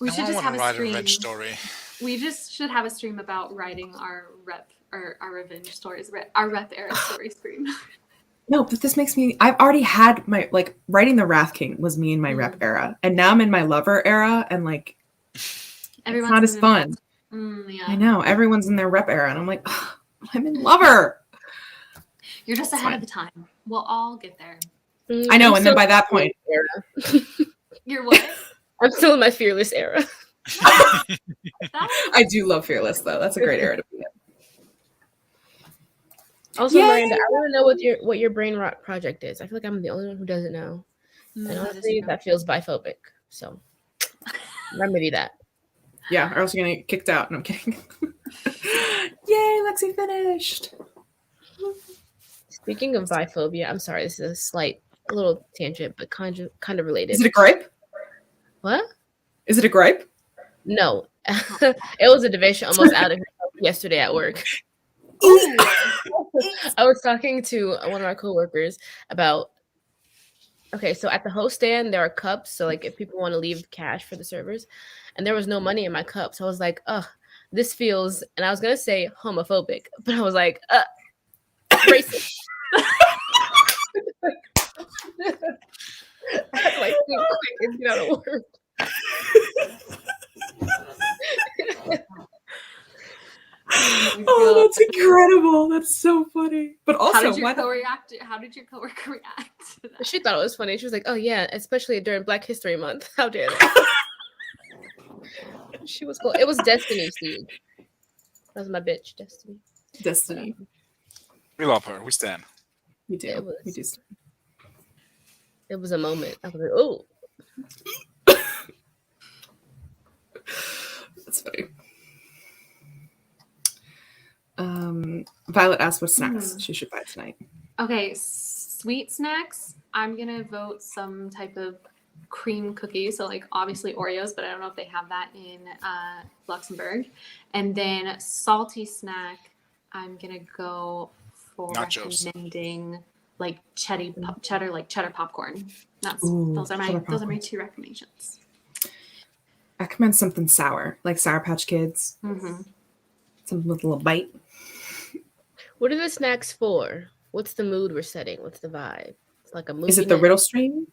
We should just have a write a stream. revenge story. We just should have a stream about writing our rep or our revenge stories, our rep era story stream. No, but this makes me. I've already had my writing the Wrath King was me in my rep era, and now I'm in my lover era, and like Everyone's it's not as fun. Yeah. I know everyone's in their rep era, and I'm like, oh, I'm in lover. You're just That's ahead fine. of the time. We'll all get there. I know, I'm and then still by that point, era. You're what? I'm still in my fearless era. I do love Fearless though. That's a great era to be in. Also, Yay! Miranda, I want to know what your brain rot project is. I feel like I'm the only one who doesn't know, and honestly, that feels biphobic. So remedy that. Yeah, or else you're gonna get kicked out. And I'm kidding. Yay, Lexi finished. Speaking of biphobia, I'm sorry, this is a little tangent, but kind of related. Is it a gripe? What? Is it a gripe? No, it was a division almost out of herself yesterday at work. I was talking to one of our coworkers about. Okay, so at the host stand, there are cups. So like if people want to leave cash for the servers, and there was no money in my cup. So I was like, this feels, and I was going to say homophobic, but I was like, racist. I had to like think quick and get out of work. Oh, that's incredible. That's so funny. But also, how did your coworker react to that? She thought it was funny. She was like, oh yeah, especially during Black History Month. How dare they? She was cool. It was Destiny, Steve. That was my bitch, Destiny. Destiny. We love her. We stand. We do. It was- We do. It was a moment. I was like, oh. That's funny. Violet asked what snacks she should buy tonight. Okay, sweet snacks. I'm gonna vote some type of cream cookies. So like obviously Oreos, but I don't know if they have that in Luxembourg. And then salty snack, I'm gonna go for Nachos. recommending like cheddar popcorn. Those are my cheddar two recommendations. I recommend something sour, like Sour Patch Kids. Mm-hmm. Something with a little bite. What are the snacks for? What's the mood we're setting? What's the vibe? It's like a movie. Is it the night? riddle stream?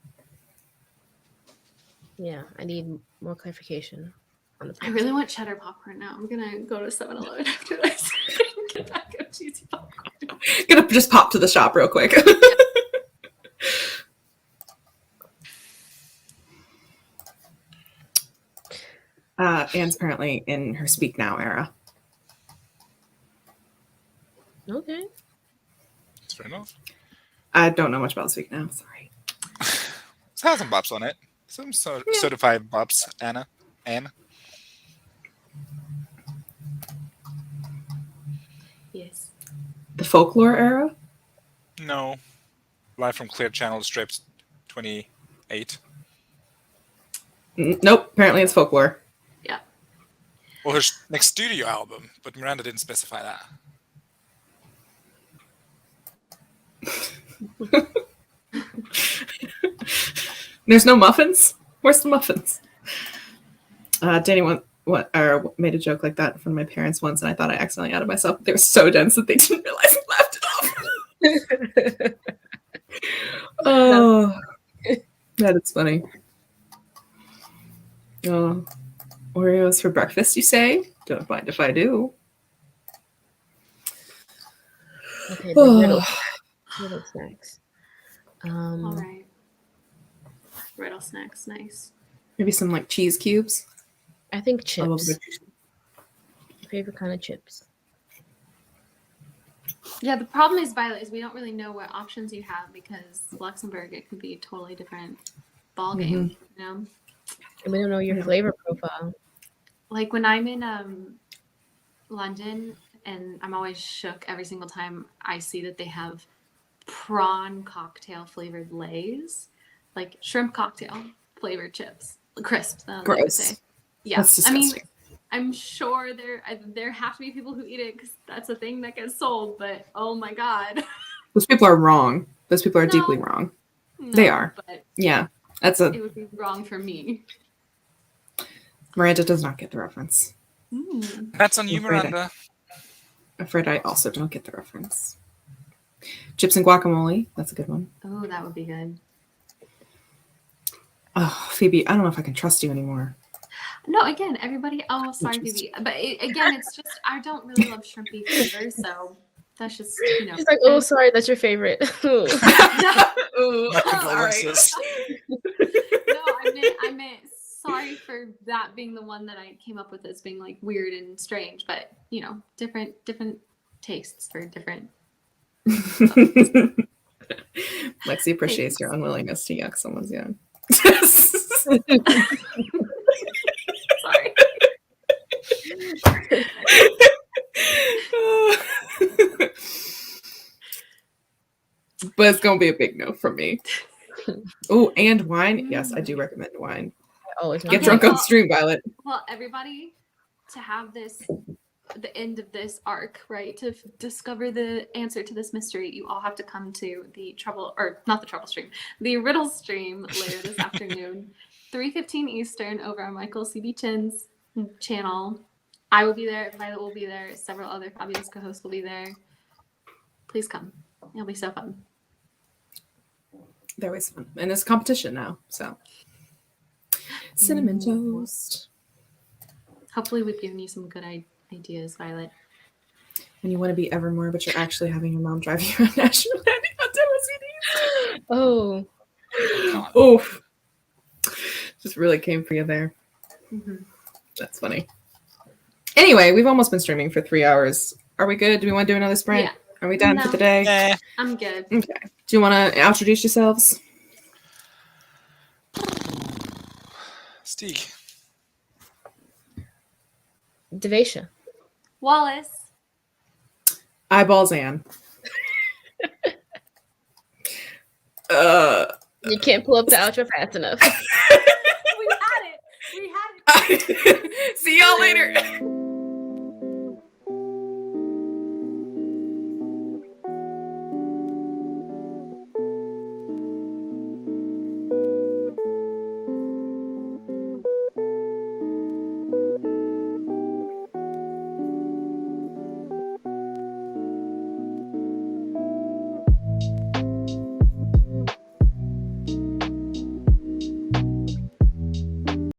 Yeah, I need more clarification on the. I really want cheddar popcorn now. I'm gonna go to 7-Eleven after this and get back of cheesy popcorn. Gonna just pop to the shop real quick. Anne's apparently in her speak now era. Okay. That's fair enough. I don't know much about speak now. Sorry. It has some bops on it. Some certified bops, Anne. Yes. The folklore era? No. Live from Clear Channel Strips 28. Nope. Apparently it's folklore. Yeah. Well, her next studio album, but Miranda didn't specify that. There's no muffins? Where's the muffins? Danny made a joke like that in front of my parents once, and I thought I accidentally outed myself. They were so dense that they didn't realize I left it off. Oh, that is funny. Oh, Oreos for breakfast, you say? Don't mind if I do. Okay, the riddle snacks. All right. Riddle snacks, nice. Maybe some like cheese cubes. I think I love chips. good- Favorite kind of chips. Yeah, the problem is, Violet, is we don't really know what options you have because Luxembourg, it could be a totally different ball game, you know? And we don't know your flavor profile. Like when I'm in London, and I'm always shook every single time I see that they have prawn cocktail flavored Lays, like shrimp cocktail flavored chips, crisps. They would Gross. say. Yeah, That's I mean, disgusting. I'm sure there have to be people who eat it because that's a thing that gets sold. But oh my god, Those people are wrong. Those people are No. deeply wrong. no, They are. But Yeah, it would be wrong for me. Miranda does not get the reference. That's on you, I'm afraid Miranda. I'm afraid I also don't get the reference. Chips and guacamole. That's a good one. Oh, that would be good. Oh, Phoebe, I don't know if I can trust you anymore. No, again, everybody. Oh, sorry, Phoebe. But again, it's just I don't really love shrimpy flavors, so that's just She's like, oh, sorry, that's your favorite. Ooh, My sorry. condolences. No, I meant sorry for that being the one that I came up with as being like weird and strange, but you know, different tastes for different. Lexi appreciates your unwillingness to yuck someone's young. Sorry. But it's gonna be a big no from me. Oh, and wine. Yes, I do recommend wine. Oh, it's Get drunk on stream, Violet. Well, everybody, to have the end of this arc, right? To discover the answer to this mystery, you all have to come to the the riddle stream later this afternoon, 3:15 Eastern, over on Michael CB Chin's channel. I will be there. Violet will be there. Several other fabulous co-hosts will be there. Please come. It'll be so fun. They're always fun. And there's a competition now, so. Cinnamon toast. Hopefully, we've given you some good ideas, Violet. And you want to be Evermore, but you're actually having your mom drive you around National Landing on demo CDs. Oh. Oof. Just really came for you there. Mm-hmm. That's funny. Anyway, we've almost been streaming for 3 hours. Are we good? Do we want to do another sprint? Yeah. Are we done for the day? I'm good. Okay. Do you want to introduce yourselves? Stieg. Devasha. Wallace. Eyeballs Ann. You can't pull up the outro fast enough. See y'all later.